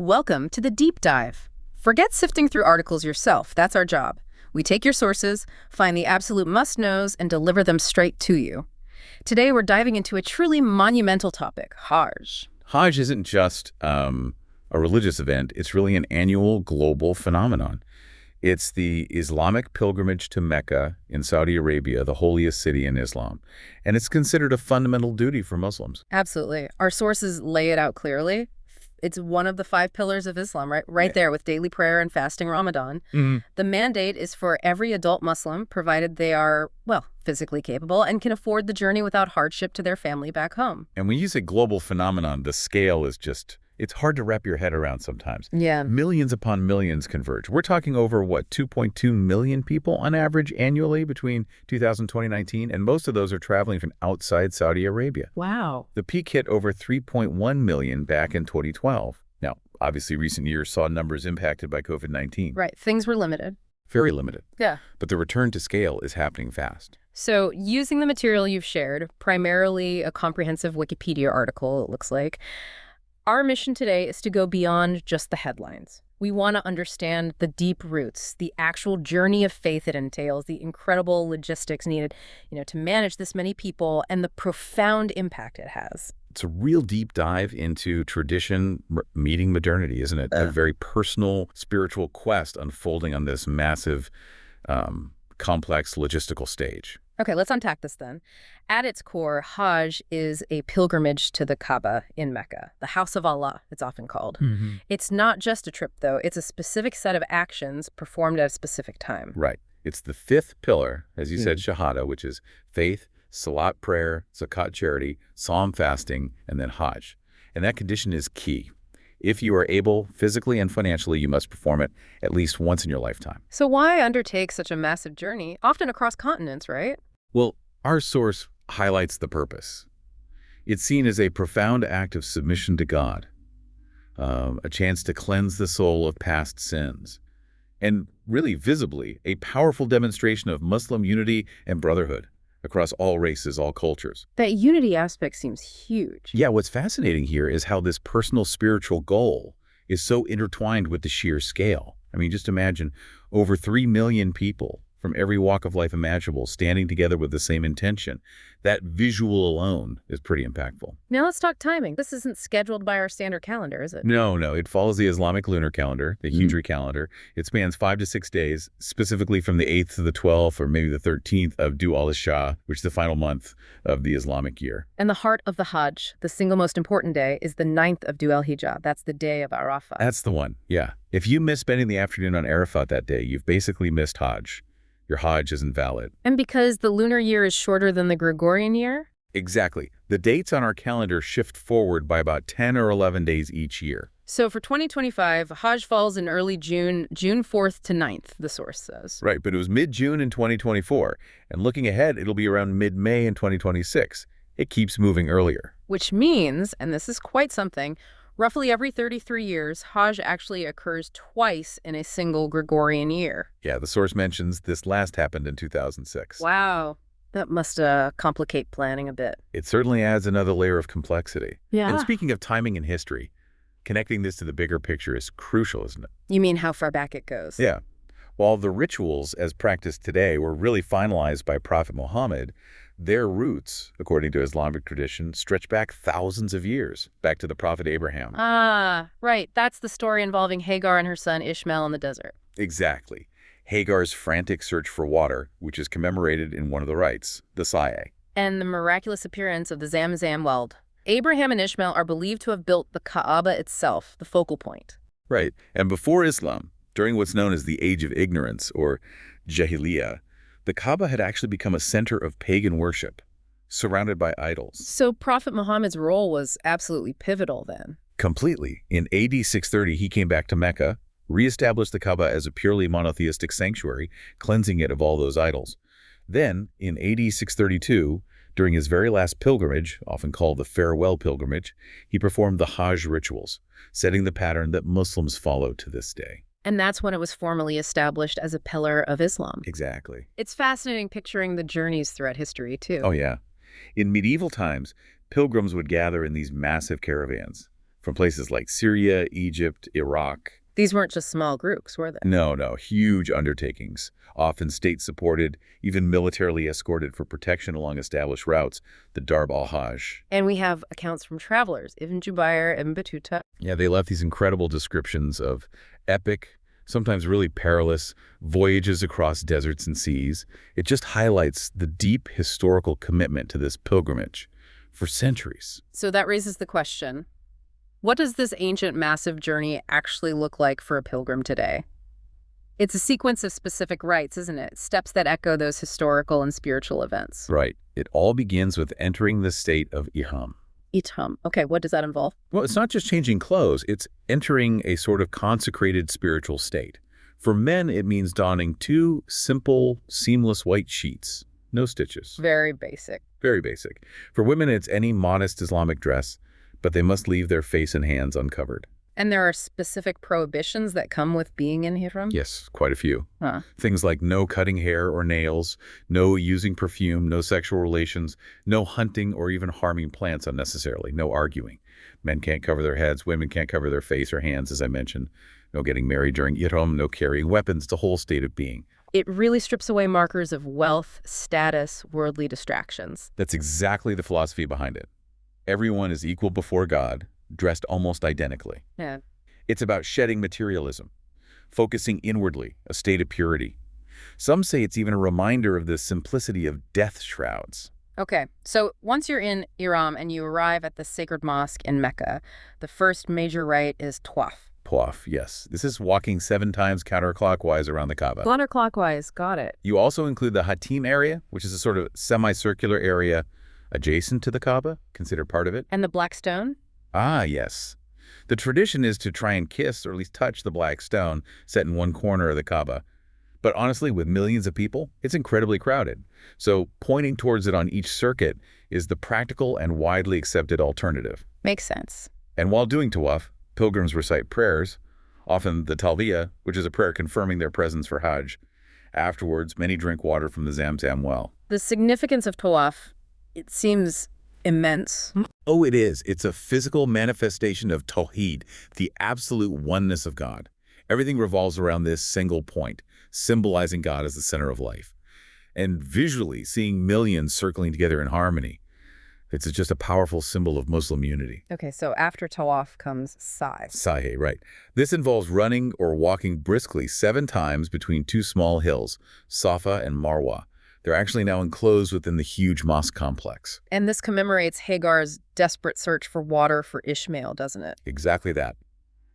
Welcome to the Deep Dive. Forget sifting through articles yourself. That's our job. We take your sources, find the absolute must-knows, and deliver them straight to you. Today, we're diving into a truly monumental topic, Hajj. Hajj isn't just a religious event. It's really an annual global phenomenon. It's the Islamic pilgrimage to Mecca in Saudi Arabia, the holiest city in Islam. And it's considered a fundamental duty for Muslims. Absolutely. Our sources lay it out clearly. It's one of the 5 pillars of Islam, right there with daily prayer and fasting Ramadan. The mandate is for every adult Muslim, provided they are, well, physically capable and can afford the journey without hardship to their family back home. And when you say global phenomenon, the scale is just, it's hard to wrap your head around sometimes. Yeah. Millions upon millions converge. We're talking over, what, 2.2 million people on average annually between 2000 and 2019, and most of those are traveling from outside Saudi Arabia. Wow. The peak hit over 3.1 million back in 2012. Now, obviously, recent years saw numbers impacted by COVID-19. Right. Things were limited. Very limited. Yeah. But the return to scale is happening fast. So using the material you've shared, primarily a comprehensive Wikipedia article, it looks like, our mission today is to go beyond just the headlines. We want to understand the deep roots, the actual journey of faith it entails, the incredible logistics needed, to manage this many people, and the profound impact it has. It's a real deep dive into tradition meeting modernity, isn't it? A very personal, spiritual quest unfolding on this massive, complex logistical stage. Okay, let's unpack this then. At its core, Hajj is a pilgrimage to the Kaaba in Mecca, the house of Allah, it's often called. It's not just a trip, though. It's a specific set of actions performed at a specific time. Right. It's the 5th pillar, as you said, Shahada, which is faith, salat prayer, zakat charity, psalm fasting, and then Hajj. And that condition is key. If you are able, physically and financially, you must perform it at least once in your lifetime. So why undertake such a massive journey, often across continents, right? Well, our source highlights the purpose. It's seen as a profound act of submission to God, a chance to cleanse the soul of past sins, and really visibly a powerful demonstration of Muslim unity and brotherhood across all races, all cultures. That unity aspect seems huge. Yeah, what's fascinating here is how this personal spiritual goal is so intertwined with the sheer scale. I mean, just imagine over 3 million people from every walk of life imaginable standing together with the same intention. That visual alone is pretty impactful. Now let's talk timing. This isn't scheduled by our standard calendar, is it? No. It follows the Islamic lunar calendar, the Hijri calendar. It spans 5 to 6 days, specifically from the 8th to the 12th or maybe the 13th of Dhu al-Shah, which is the final month of the Islamic year. And the heart of the Hajj, the single most important day, is the 9th of Dhu al-Hijjah. That's the day of Arafah. That's the one, yeah. If you miss spending the afternoon on Arafat that day, you've basically missed Hajj. Your Hajj isn't valid. And because the lunar year is shorter than the Gregorian year? Exactly. The dates on our calendar shift forward by about 10 or 11 days each year. So for 2025, Hajj falls in early June, June 4th to 9th, the source says. Right, but it was mid-June in 2024. And looking ahead, it'll be around mid-May in 2026. It keeps moving earlier. Which means, and this is quite something, roughly every 33 years, Hajj actually occurs twice in a single Gregorian year. Yeah, the source mentions this last happened in 2006. Wow. That must complicate planning a bit. It certainly adds another layer of complexity. Yeah. And speaking of timing and history, connecting this to the bigger picture is crucial, isn't it? You mean how far back it goes? Yeah. While the rituals as practiced today were really finalized by Prophet Muhammad, their roots, according to Islamic tradition, stretch back thousands of years, back to the Prophet Abraham. Ah, right. That's the story involving Hagar and her son Ishmael in the desert. Exactly. Hagar's frantic search for water, which is commemorated in one of the rites, the Sa'i. And the miraculous appearance of the Zamzam well. Abraham and Ishmael are believed to have built the Kaaba itself, the focal point. Right. And before Islam, during what's known as the Age of Ignorance, or Jahiliyyah, the Kaaba had actually become a center of pagan worship, surrounded by idols. So Prophet Muhammad's role was absolutely pivotal then. Completely. In AD 630, he came back to Mecca, reestablished the Kaaba as a purely monotheistic sanctuary, cleansing it of all those idols. Then, in AD 632, during his very last pilgrimage, often called the farewell pilgrimage, he performed the Hajj rituals, setting the pattern that Muslims follow to this day. And that's when it was formally established as a pillar of Islam. Exactly. It's fascinating picturing the journeys throughout history, too. Oh, yeah. In medieval times, pilgrims would gather in these massive caravans. from places like Syria, Egypt, Iraq. These weren't just small groups, were they? No, no, huge undertakings, often state-supported, even militarily escorted for protection along established routes, the Darb al-Hajj. And we have accounts from travelers, Ibn Jubayr, Ibn Battuta. Yeah, they left these incredible descriptions of epic, sometimes really perilous, voyages across deserts and seas. It just highlights the deep historical commitment to this pilgrimage for centuries. So that raises the question, what does this ancient massive journey actually look like for a pilgrim today? It's a sequence of specific rites, isn't it? Steps that echo those historical and spiritual events. Right. It all begins with entering the state of ihram. Ihram. Okay, what does that involve? Well, it's not just changing clothes, it's entering a sort of consecrated spiritual state. For men, it means donning two simple, seamless white sheets. No stitches. Very basic. Very basic. For women, it's any modest Islamic dress, but they must leave their face and hands uncovered. And there are specific prohibitions that come with being in ihram? Yes, quite a few. Huh. Things like no cutting hair or nails, no using perfume, no sexual relations, no hunting or even harming plants unnecessarily, no arguing. Men can't cover their heads, women can't cover their face or hands, as I mentioned. No getting married during ihram, no carrying weapons, the whole state of being. It really strips away markers of wealth, status, worldly distractions. That's exactly the philosophy behind it. Everyone is equal before God, dressed almost identically. Yeah. It's about shedding materialism, focusing inwardly, a state of purity. Some say it's even a reminder of the simplicity of death shrouds. Okay, so once you're in ihram and you arrive at the sacred mosque in Mecca, the first major rite is tawaf. Tawaf, yes. This is walking 7 times counterclockwise around the Kaaba. Counterclockwise, got it. You also include the Hatim area, which is a sort of semicircular area adjacent to the Kaaba, considered part of it. And the black stone? Ah, yes. The tradition is to try and kiss or at least touch the black stone set in one corner of the Kaaba. But honestly, with millions of people, it's incredibly crowded. So pointing towards it on each circuit is the practical and widely accepted alternative. Makes sense. And while doing tawaf, pilgrims recite prayers, often the talbiyah, which is a prayer confirming their presence for Hajj. Afterwards, many drink water from the Zamzam well. The significance of tawaf, it seems immense. Oh, it is. It's a physical manifestation of Tawheed, the absolute oneness of God. Everything revolves around this single point, symbolizing God as the center of life. And visually, seeing millions circling together in harmony, it's just a powerful symbol of Muslim unity. Okay, so after tawaf comes sa'i. Sa'i, right. This involves running or walking briskly 7 times between 2 small hills, Safa and Marwa. They're actually now enclosed within the huge mosque complex. And this commemorates Hagar's desperate search for water for Ishmael, doesn't it? Exactly that.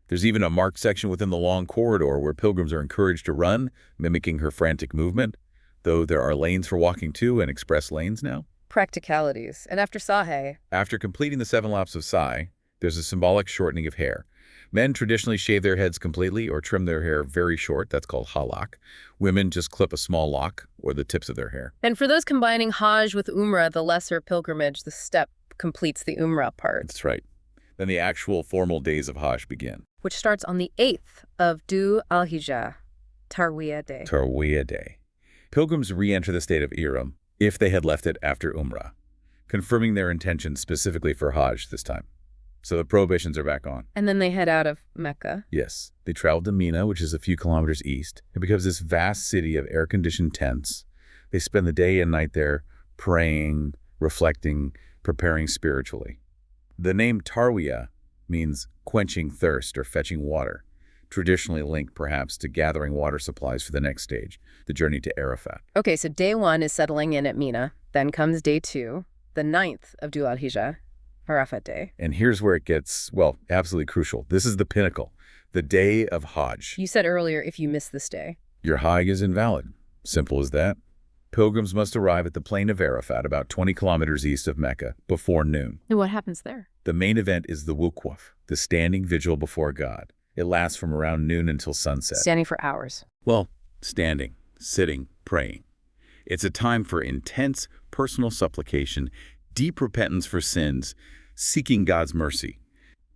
There's even a marked section within the long corridor where pilgrims are encouraged to run, mimicking her frantic movement, though there are lanes for walking too and express lanes now. Practicalities. And after sa'i? After completing the 7 laps of sa'i, there's a symbolic shortening of hair. Men traditionally shave their heads completely or trim their hair very short. That's called halak. Women just clip a small lock or the tips of their hair. And for those combining Hajj with Umrah, the lesser pilgrimage, the step completes the Umrah part. That's right. Then the actual formal days of Hajj begin. Which starts on the 8th of Dhu al-Hijjah, Tarwiyah Day. Tarwiyah Day. Pilgrims re-enter the state of ihram if they had left it after Umrah, confirming their intention specifically for Hajj this time. So the prohibitions are back on. And then they head out of Mecca. Yes. They travel to Mina, which is a few kilometers east. It becomes this vast city of air-conditioned tents. They spend the day and night there praying, reflecting, preparing spiritually. The name Tarwiyah means quenching thirst or fetching water, traditionally linked perhaps to gathering water supplies for the next stage, the journey to Arafat. Okay, so day 1 is settling in at Mina. Then comes day 2, the 9th of Dhu al-Hijjah, Arafat Day. And here's where it gets, well, absolutely crucial. This is the pinnacle, the day of Hajj. You said earlier if you miss this day. Your Hajj is invalid. Simple as that. Pilgrims must arrive at the plain of Arafat, about 20 kilometers east of Mecca, before noon. And what happens there? The main event is the wuquf, the standing vigil before God. It lasts from around noon until sunset. Standing for hours. Well, standing, sitting, praying. It's a time for intense personal supplication, deep repentance for sins, seeking God's mercy.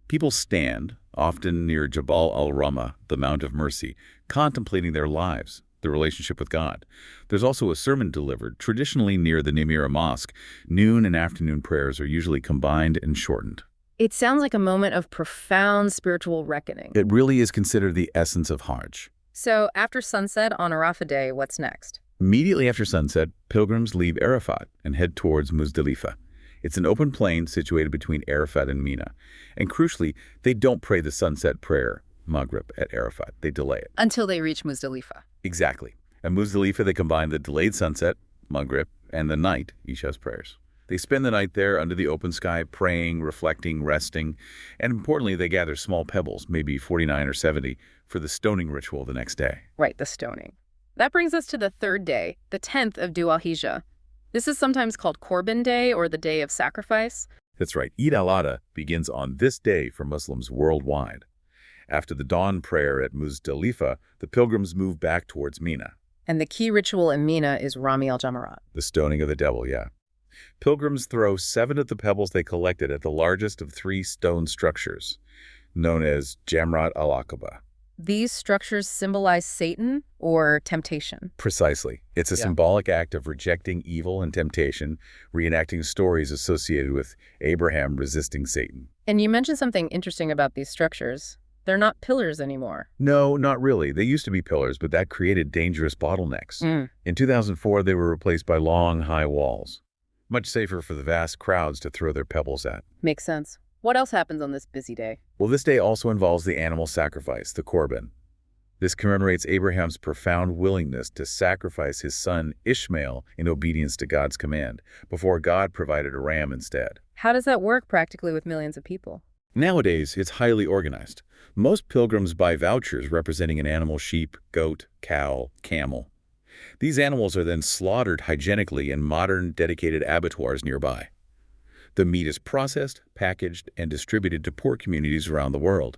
People stand, often near Jabal al-Rahmah, the Mount of Mercy, contemplating their lives, their relationship with God. There's also a sermon delivered, traditionally near the Nimira Mosque. Noon and afternoon prayers are usually combined and shortened. It sounds like a moment of profound spiritual reckoning. It really is considered the essence of Hajj. So after sunset on Arafah Day, what's next? Immediately after sunset, pilgrims leave Arafat and head towards Muzdalifah. It's an open plain situated between Arafat and Mina. And crucially, they don't pray the sunset prayer, Maghrib, at Arafat. They delay it. Until they reach Muzdalifah. Exactly. At Muzdalifah, they combine the delayed sunset, Maghrib, and the night, Isha's prayers. They spend the night there under the open sky, praying, reflecting, resting, and importantly, they gather small pebbles, maybe 49 or 70, for the stoning ritual the next day. Right, the stoning. That brings us to the third day, the 10th of Dhu al-Hijjah. This is sometimes called Korban Day or the Day of Sacrifice. That's right. Eid al-Adha begins on this day for Muslims worldwide. After the dawn prayer at Muzdalifah, the pilgrims move back towards Mina. And the key ritual in Mina is Rami al-Jamarat. The stoning of the devil, yeah. Pilgrims throw 7 of the pebbles they collected at the largest of 3 stone structures, known as Jamrat al-Aqaba. These structures symbolize Satan or temptation. Precisely. It's a symbolic act of rejecting evil and temptation, reenacting stories associated with Abraham resisting Satan. And you mentioned something interesting about these structures. They're not pillars anymore. No, not really. They used to be pillars, but that created dangerous bottlenecks. In 2004, they were replaced by long, high walls. Much safer for the vast crowds to throw their pebbles at. Makes sense. What else happens on this busy day? Well, this day also involves the animal sacrifice, the Korban. This commemorates Abraham's profound willingness to sacrifice his son Ishmael in obedience to God's command, before God provided a ram instead. How does that work practically with millions of people? Nowadays, it's highly organized. Most pilgrims buy vouchers representing an animal: sheep, goat, cow, camel. These animals are then slaughtered hygienically in modern, dedicated abattoirs nearby. The meat is processed, packaged, and distributed to poor communities around the world.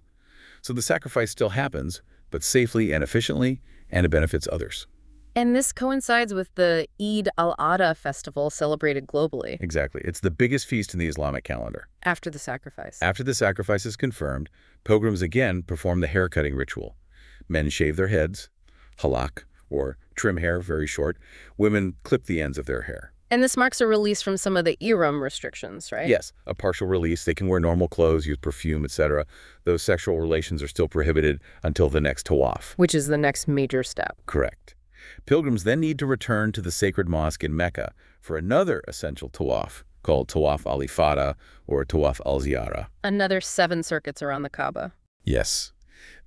So the sacrifice still happens, but safely and efficiently, and it benefits others. And this coincides with the Eid al-Adha festival celebrated globally. Exactly. It's the biggest feast in the Islamic calendar. After the sacrifice. After the sacrifice is confirmed, pilgrims again perform the hair-cutting ritual. Men shave their heads, halak, or trim hair very short. Women clip the ends of their hair. And this marks a release from some of the ihram restrictions, right? Yes, a partial release. They can wear normal clothes, use perfume, etc. Those sexual relations are still prohibited until the next tawaf. Which is the next major step. Correct. Pilgrims then need to return to the sacred mosque in Mecca for another essential tawaf, called Tawaf al-Ifada or Tawaf al-Ziyara. Another 7 circuits around the Kaaba. Yes.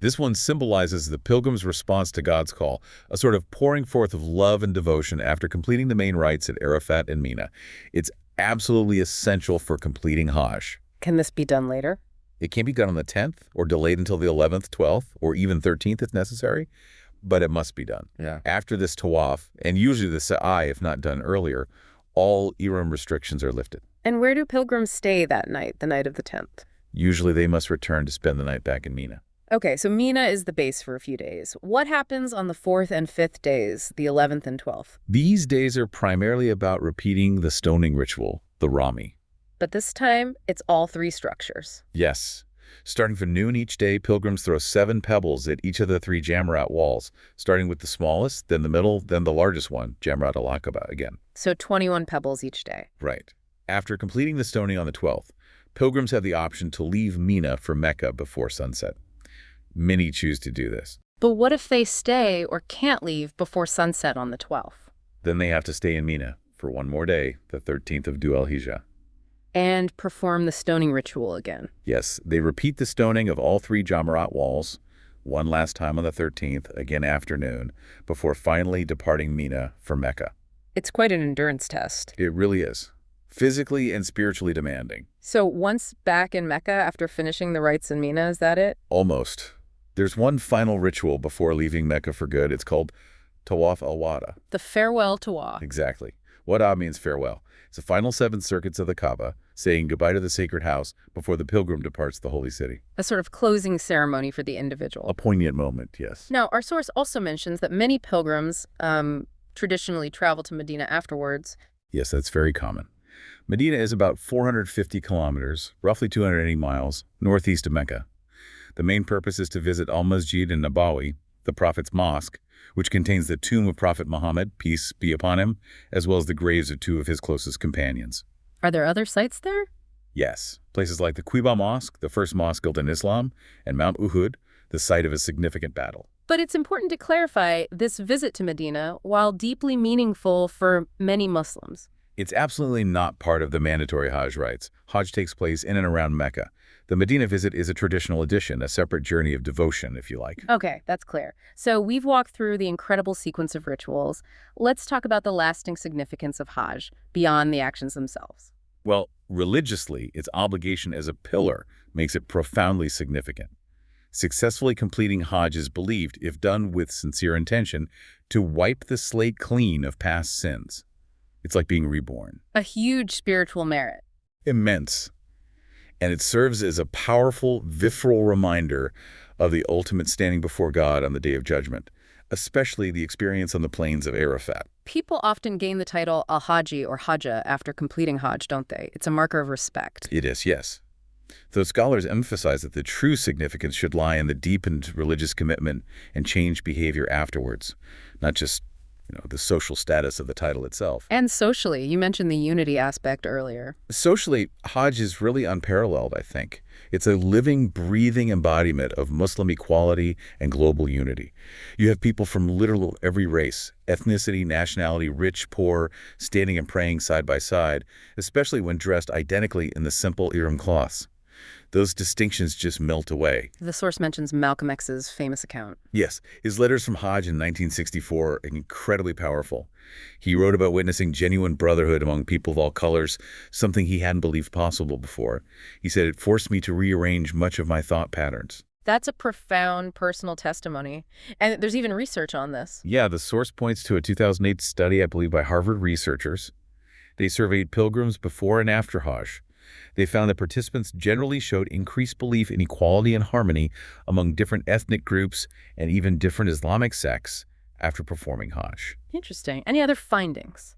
This one symbolizes the pilgrim's response to God's call, a sort of pouring forth of love and devotion after completing the main rites at Arafat and Mina. It's absolutely essential for completing Hajj. Can this be done later? It can be done on the 10th, or delayed until the 11th, 12th, or even 13th if necessary, but it must be done. Yeah. After this tawaf, and usually the sa'i if not done earlier, all ihram restrictions are lifted. And where do pilgrims stay that night, the night of the 10th? Usually they must return to spend the night back in Mina. Okay, so Mina is the base for a few days. What happens on the 4th and 5th days, the 11th and 12th? These days are primarily about repeating the stoning ritual, the Rami. But this time, it's all 3 structures. Yes. Starting from noon each day, pilgrims throw 7 pebbles at each of the 3 Jamrat walls, starting with the smallest, then the middle, then the largest one, Jamrat al-Aqaba again. So 21 pebbles each day. Right. After completing the stoning on the 12th, pilgrims have the option to leave Mina for Mecca before sunset. Many choose to do this. But what if they stay or can't leave before sunset on the 12th? Then they have to stay in Mina for one more day, the 13th of Dhu al-Hijjah. And perform the stoning ritual again. Yes, they repeat the stoning of all 3 Jamarat walls, one last time on the 13th, again afternoon, before finally departing Mina for Mecca. It's quite an endurance test. It really is. Physically and spiritually demanding. So once back in Mecca after finishing the rites in Mina, is that it? Almost. There's one final ritual before leaving Mecca for good. It's called Tawaf al-Wada. The farewell tawaf. Exactly. Wada means farewell. It's the final 7 circuits of the Kaaba, saying goodbye to the sacred house before the pilgrim departs the holy city. A sort of closing ceremony for the individual. A poignant moment, yes. Now, our source also mentions that many pilgrims traditionally travel to Medina afterwards. Yes, that's very common. Medina is about 450 kilometers, roughly 280 miles, northeast of Mecca. The main purpose is to visit Al-Masjid in Nabawi, the Prophet's mosque, which contains the tomb of Prophet Muhammad, peace be upon him, as well as the graves of 2 of his closest companions. Are there other sites there? Yes, places like the Quba Mosque, the first mosque built in Islam, and Mount Uhud, the site of a significant battle. But it's important to clarify this visit to Medina, while deeply meaningful for many Muslims. It's absolutely not part of the mandatory Hajj rites. Hajj takes place in and around Mecca. The Medina visit is a traditional addition, a separate journey of devotion, if you like. Okay, that's clear. So we've walked through the incredible sequence of rituals. Let's talk about the lasting significance of Hajj, beyond the actions themselves. Well, religiously, its obligation as a pillar makes it profoundly significant. Successfully completing Hajj is believed, if done with sincere intention, to wipe the slate clean of past sins. It's like being reborn. A huge spiritual merit. Immense. And it serves as a powerful, visceral reminder of the ultimate standing before God on the Day of Judgment, especially the experience on the plains of Arafat. People often gain the title al-Haji or Hajjah after completing Hajj, don't they? It's a marker of respect. It is, yes. Though scholars emphasize that the true significance should lie in the deepened religious commitment and changed behavior afterwards, not just the social status of the title itself. And socially, you mentioned the unity aspect earlier. Socially, Hajj is really unparalleled, I think. It's a living, breathing embodiment of Muslim equality and global unity. You have people from literally every race, ethnicity, nationality, rich, poor, standing and praying side by side, especially when dressed identically in the simple ihram cloths. Those distinctions just melt away. The source mentions Malcolm X's famous account. Yes, his letters from Hajj in 1964 are incredibly powerful. He wrote about witnessing genuine brotherhood among people of all colors, something he hadn't believed possible before. He said, "It forced me to rearrange much of my thought patterns." That's a profound personal testimony. And there's even research on this. Yeah, the source points to a 2008 study, I believe, by Harvard researchers. They surveyed pilgrims before and after Hajj. They found that participants generally showed increased belief in equality and harmony among different ethnic groups and even different Islamic sects after performing Hajj. Interesting. Any other findings?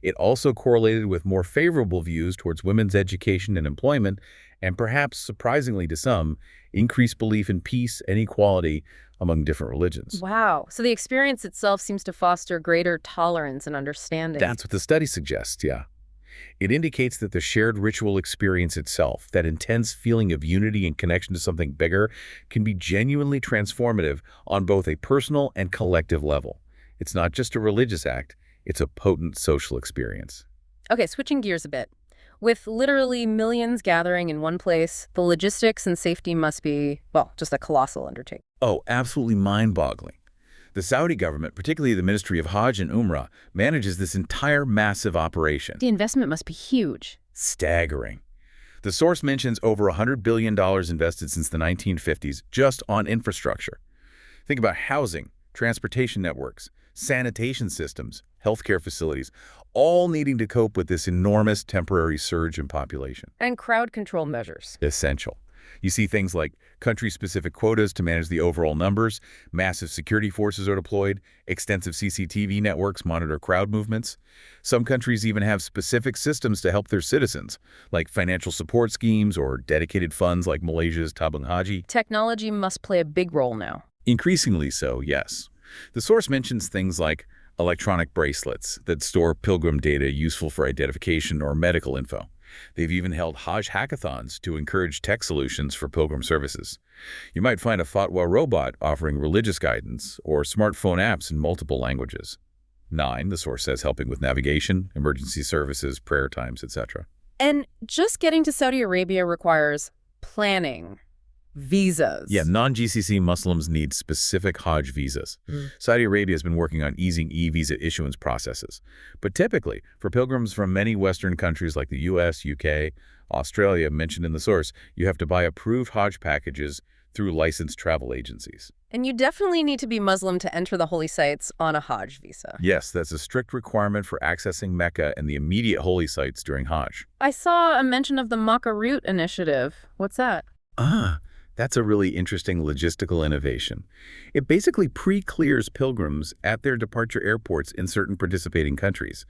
It also correlated with more favorable views towards women's education and employment, and perhaps surprisingly to some, increased belief in peace and equality among different religions. Wow. So the experience itself seems to foster greater tolerance and understanding. That's what the study suggests, yeah. It indicates that the shared ritual experience itself, that intense feeling of unity and connection to something bigger, can be genuinely transformative on both a personal and collective level. It's not just a religious act, it's a potent social experience. Okay, switching gears a bit. With literally millions gathering in one place, the logistics and safety must be, well, just a colossal undertaking. Oh, absolutely mind-boggling. The Saudi government, particularly the Ministry of Hajj and Umrah, manages this entire massive operation. The investment must be huge. Staggering. The source mentions over $100 billion invested since the 1950s just on infrastructure. Think about housing, transportation networks, sanitation systems, healthcare facilities, all needing to cope with this enormous temporary surge in population. And crowd control measures. Essential. You see things like country-specific quotas to manage the overall numbers, massive security forces are deployed, extensive CCTV networks monitor crowd movements. Some countries even have specific systems to help their citizens, like financial support schemes or dedicated funds like Malaysia's Tabung Haji. Technology must play a big role now. Increasingly so, yes. The source mentions things like electronic bracelets that store pilgrim data useful for identification or medical info. They've even held Hajj hackathons to encourage tech solutions for pilgrim services. You might find a fatwa robot offering religious guidance or smartphone apps in multiple languages. 9, the source says, helping with navigation, emergency services, prayer times, etc. And just getting to Saudi Arabia requires planning, visas. Yeah, non-GCC Muslims need specific Hajj visas. Saudi Arabia has been working on easing e-visa issuance processes. But typically, for pilgrims from many Western countries like the US, UK, Australia, mentioned in the source, you have to buy approved Hajj packages through licensed travel agencies. And you definitely need to be Muslim to enter the holy sites on a Hajj visa. Yes, that's a strict requirement for accessing Mecca and the immediate holy sites during Hajj. I saw a mention of the Makkah Route initiative. What's that? That's a really interesting logistical innovation. It basically pre-clears pilgrims at their departure airports in certain participating countries.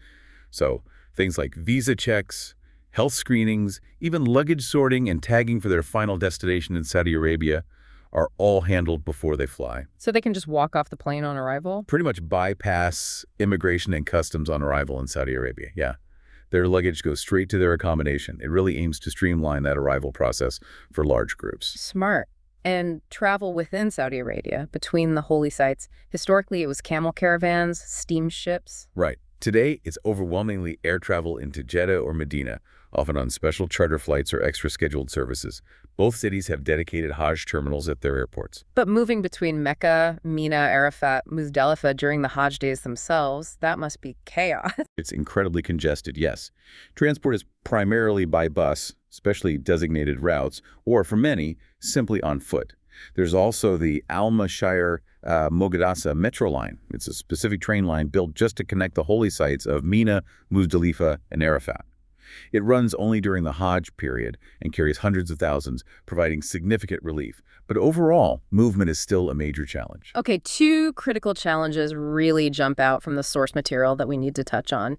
So things like visa checks, health screenings, even luggage sorting and tagging for their final destination in Saudi Arabia are all handled before they fly. So they can just walk off the plane on arrival? Pretty much bypass immigration and customs on arrival in Saudi Arabia, yeah. Their luggage goes straight to their accommodation. It really aims to streamline that arrival process for large groups. Smart. And travel within Saudi Arabia, between the holy sites. Historically, it was camel caravans, steamships. Right. Today, it's overwhelmingly air travel into Jeddah or Medina, often on special charter flights or extra scheduled services. Both cities have dedicated Hajj terminals at their airports. But moving between Mecca, Mina, Arafat, Muzdalifah during the Hajj days themselves, that must be chaos. It's incredibly congested, yes. Transport is primarily by bus, especially designated routes, or for many, simply on foot. There's also the Al-Mashire Mogadasa Metro line. It's a specific train line built just to connect the holy sites of Mina, Muzdalifah, and Arafat. It runs only during the Hajj period and carries hundreds of thousands, providing significant relief. But overall, movement is still a major challenge. Okay, two critical challenges really jump out from the source material that we need to touch on.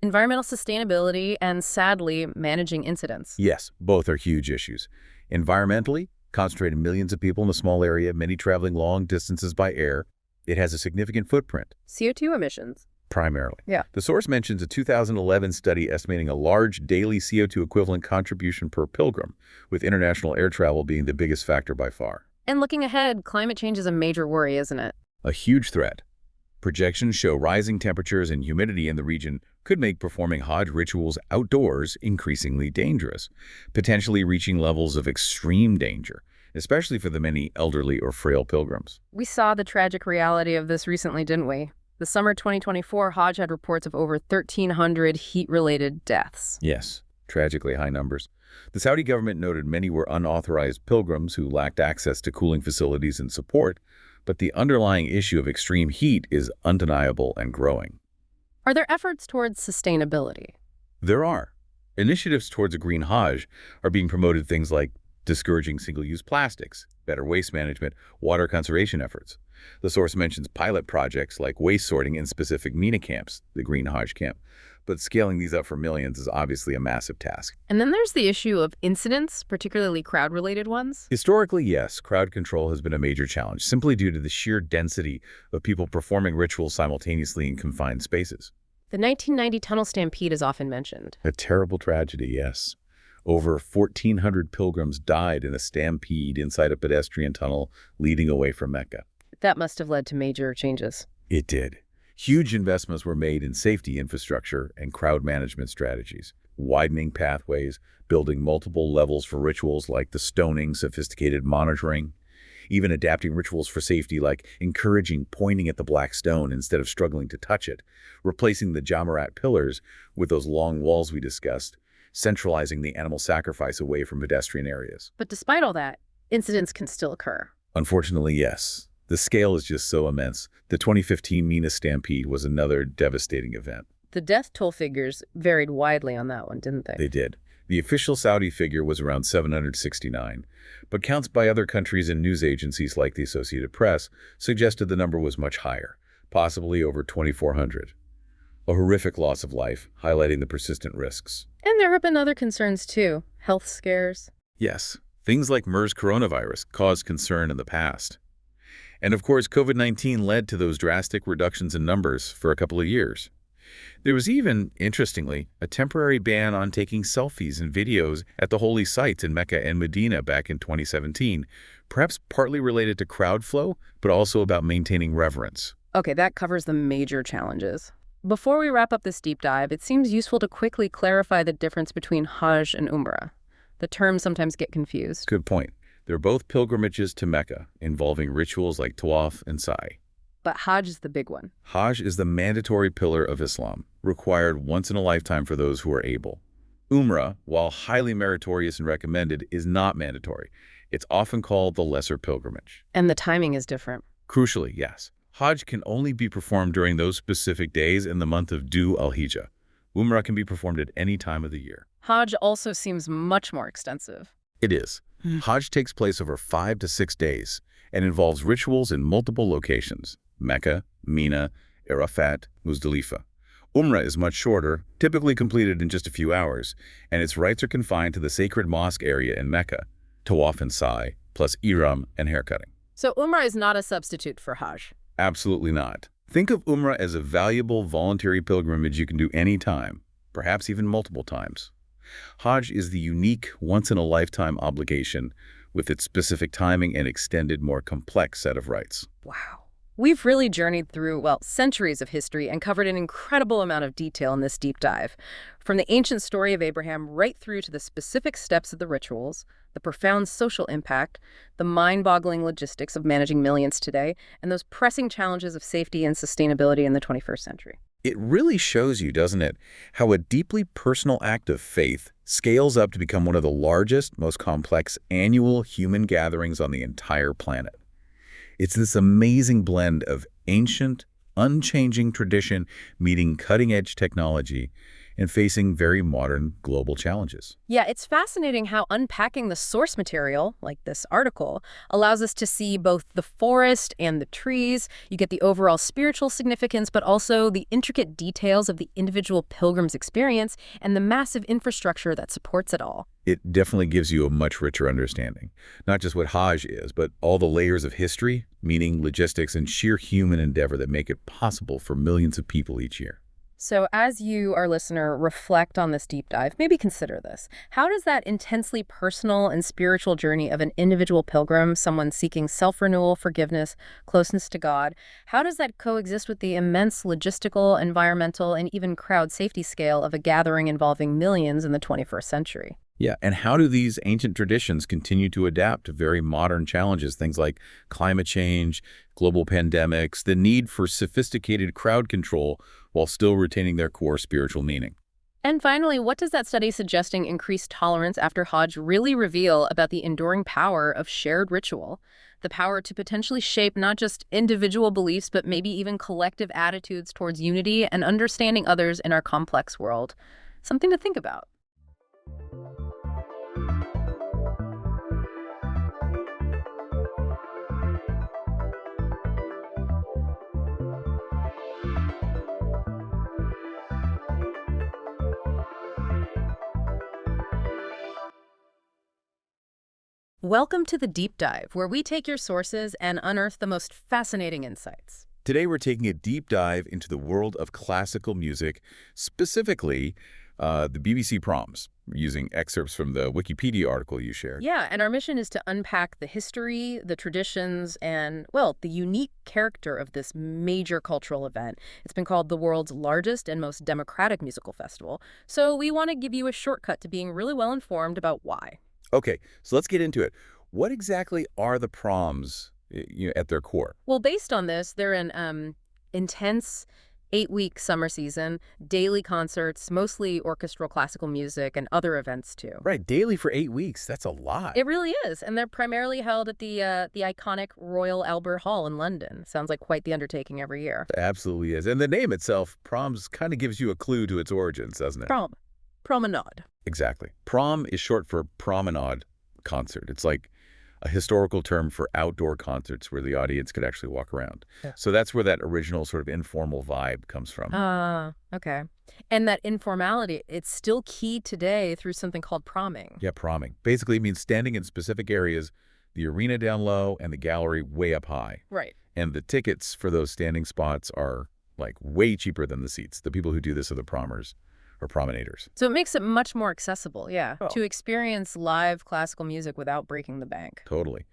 Environmental sustainability and, sadly, managing incidents. Yes, both are huge issues. Environmentally, concentrating millions of people in a small area, many traveling long distances by air, it has a significant footprint. CO2 emissions. Primarily. Yeah. The source mentions a 2011 study estimating a large daily CO2 equivalent contribution per pilgrim, with international air travel being the biggest factor by far. And looking ahead, climate change is a major worry, isn't it? A huge threat. Projections show rising temperatures and humidity in the region could make performing Hajj rituals outdoors increasingly dangerous, potentially reaching levels of extreme danger, especially for the many elderly or frail pilgrims. We saw the tragic reality of this recently, didn't we? The summer 2024 Hajj had reports of over 1,300 heat-related deaths. Yes, tragically high numbers. The Saudi government noted many were unauthorized pilgrims who lacked access to cooling facilities and support, but the underlying issue of extreme heat is undeniable and growing. Are there efforts towards sustainability? There are. Initiatives towards a green Hajj are being promoted, things like discouraging single-use plastics, better waste management, water conservation efforts. The source mentions pilot projects like waste sorting in specific MENA camps, the Green Hajj camp, but scaling these up for millions is obviously a massive task. And then there's the issue of incidents, particularly crowd-related ones. Historically, yes, crowd control has been a major challenge, simply due to the sheer density of people performing rituals simultaneously in confined spaces. The 1990 tunnel stampede is often mentioned. A terrible tragedy, yes. Over 1,400 pilgrims died in a stampede inside a pedestrian tunnel leading away from Mecca. That must have led to major changes. It did. Huge investments were made in safety infrastructure and crowd management strategies, widening pathways, building multiple levels for rituals like the stoning, sophisticated monitoring, even adapting rituals for safety like encouraging pointing at the black stone instead of struggling to touch it, replacing the Jamarat pillars with those long walls we discussed, centralizing the animal sacrifice away from pedestrian areas. But despite all that, incidents can still occur. Unfortunately, yes. The scale is just so immense. The 2015 Mina stampede was another devastating event. The death toll figures varied widely on that one, didn't they? They did. The official Saudi figure was around 769, but counts by other countries and news agencies like the Associated Press suggested the number was much higher, possibly over 2,400. A horrific loss of life, highlighting the persistent risks. And there have been other concerns too. Health scares. Yes, things like MERS coronavirus caused concern in the past. And of course, COVID-19 led to those drastic reductions in numbers for a couple of years. There was even, interestingly, a temporary ban on taking selfies and videos at the holy sites in Mecca and Medina back in 2017, perhaps partly related to crowd flow, but also about maintaining reverence. Okay, that covers the major challenges. Before we wrap up this deep dive, it seems useful to quickly clarify the difference between Hajj and Umrah. The terms sometimes get confused. Good point. They're both pilgrimages to Mecca, involving rituals like tawaf and sa'i. But Hajj is the big one. Hajj is the mandatory pillar of Islam, required once in a lifetime for those who are able. Umrah, while highly meritorious and recommended, is not mandatory. It's often called the lesser pilgrimage. And the timing is different. Crucially, yes. Hajj can only be performed during those specific days in the month of Dhu al-Hijjah. Umrah can be performed at any time of the year. Hajj also seems much more extensive. It is. Hajj takes place over 5 to 6 days and involves rituals in multiple locations: Mecca, Mina, Arafat, Muzdalifah. Umrah is much shorter, typically completed in just a few hours, and its rites are confined to the sacred mosque area in Mecca, tawaf and sa'i, plus ihram and haircutting. So Umrah is not a substitute for Hajj? Absolutely not. Think of Umrah as a valuable voluntary pilgrimage you can do anytime. perhaps even multiple times. Hajj is the unique, once-in-a-lifetime obligation with its specific timing and extended, more complex set of rites. Wow. We've really journeyed through, well, centuries of history and covered an incredible amount of detail in this deep dive. From the ancient story of Abraham right through to the specific steps of the rituals, the profound social impact, the mind-boggling logistics of managing millions today, and those pressing challenges of safety and sustainability in the 21st century. It really shows you, doesn't it, how a deeply personal act of faith scales up to become one of the largest, most complex annual human gatherings on the entire planet. It's this amazing blend of ancient, unchanging tradition meeting cutting-edge technology and facing very modern global challenges. Yeah, it's fascinating how unpacking the source material, like this article, allows us to see both the forest and the trees. You get the overall spiritual significance, but also the intricate details of the individual pilgrim's experience and the massive infrastructure that supports it all. It definitely gives you a much richer understanding, not just what Hajj is, but all the layers of history, meaning, logistics, and sheer human endeavor that make it possible for millions of people each year. So as you, our listener, reflect on this deep dive, maybe consider this. How does that intensely personal and spiritual journey of an individual pilgrim, someone seeking self-renewal, forgiveness, closeness to God, how does that coexist with the immense logistical, environmental, and even crowd safety scale of a gathering involving millions in the 21st century? Yeah, and how do these ancient traditions continue to adapt to very modern challenges, things like climate change, global pandemics, the need for sophisticated crowd control while still retaining their core spiritual meaning? And finally, what does that study suggesting increased tolerance after Hajj really reveal about the enduring power of shared ritual? The power to potentially shape not just individual beliefs, but maybe even collective attitudes towards unity and understanding others in our complex world. Something to think about. Welcome to the Deep Dive, where we take your sources and unearth the most fascinating insights. Today we're taking a deep dive into the world of classical music, specifically the BBC Proms, using excerpts from the Wikipedia article you shared. Yeah, and our mission is to unpack the history, the traditions, and, well, the unique character of this major cultural event. It's been called the world's largest and most democratic musical festival, so we want to give you a shortcut to being really well informed about why. Okay, so let's get into it. What exactly are the Proms at their core? Well, based on this, they're an intense 8-week summer season, daily concerts, mostly orchestral classical music, and other events too. Right, daily for 8 weeks. That's a lot. It really is, and they're primarily held at the iconic Royal Albert Hall in London. Sounds like quite the undertaking every year. It absolutely is. And the name itself, Proms, kind of gives you a clue to its origins, doesn't it? Promenade. Exactly. Prom is short for promenade concert. It's like a historical term for outdoor concerts where the audience could actually walk around. Yeah. So that's where that original sort of informal vibe comes from. Okay. And that informality, it's still key today through something called promming. Yeah, promming. Basically it means standing in specific areas, the arena down low and the gallery way up high. Right. And the tickets for those standing spots are like way cheaper than the seats. The people who do this are the prommers or promenaders. So it makes it much more accessible, yeah, Oh. to experience live classical music without breaking the bank. Totally.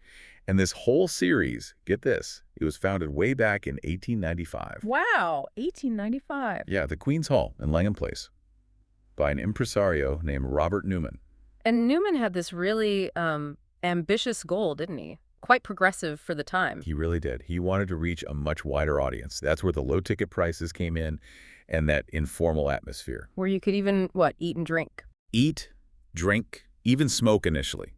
And this whole series, get this, it was founded way back in 1895. Wow, 1895. Yeah, the Queen's Hall in Langham Place by an impresario named Robert Newman. And Newman had this really ambitious goal, didn't he? Quite progressive for the time. He really did. He wanted to reach a much wider audience. That's where the low ticket prices came in and that informal atmosphere. Where you could even, eat and drink. Eat, drink, even smoke initially.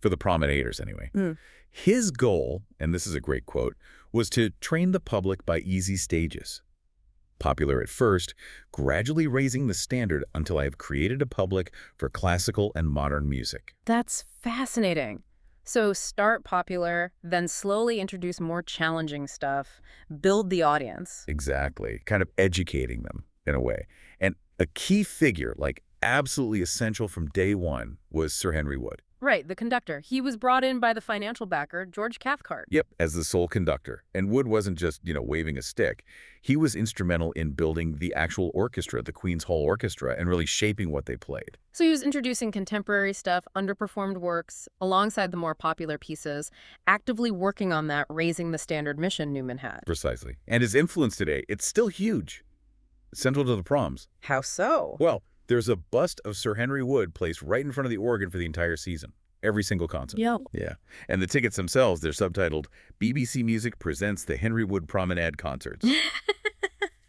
For the promenaders, anyway. Mm. His goal, and this is a great quote, was to train the public by easy stages. Popular at first, gradually raising the standard until I have created a public for classical and modern music. That's fascinating. So start popular, then slowly introduce more challenging stuff, build the audience. Exactly. Kind of educating them in a way. And a key figure, like absolutely essential from day one, was Sir Henry Wood. Right, the conductor. He was brought in by the financial backer, George Cathcart. Yep, as the sole conductor. And Wood wasn't just, waving a stick. He was instrumental in building the actual orchestra, the Queen's Hall Orchestra, and really shaping what they played. So he was introducing contemporary stuff, underperformed works, alongside the more popular pieces, actively working on that raising the standard mission Newman had. Precisely. And his influence today, it's still huge. Central to the Proms. How so? Well, there's a bust of Sir Henry Wood placed right in front of the organ for the entire season. Every single concert. Yeah. Yeah. And the tickets themselves, they're subtitled, BBC Music Presents the Henry Wood Promenade Concerts.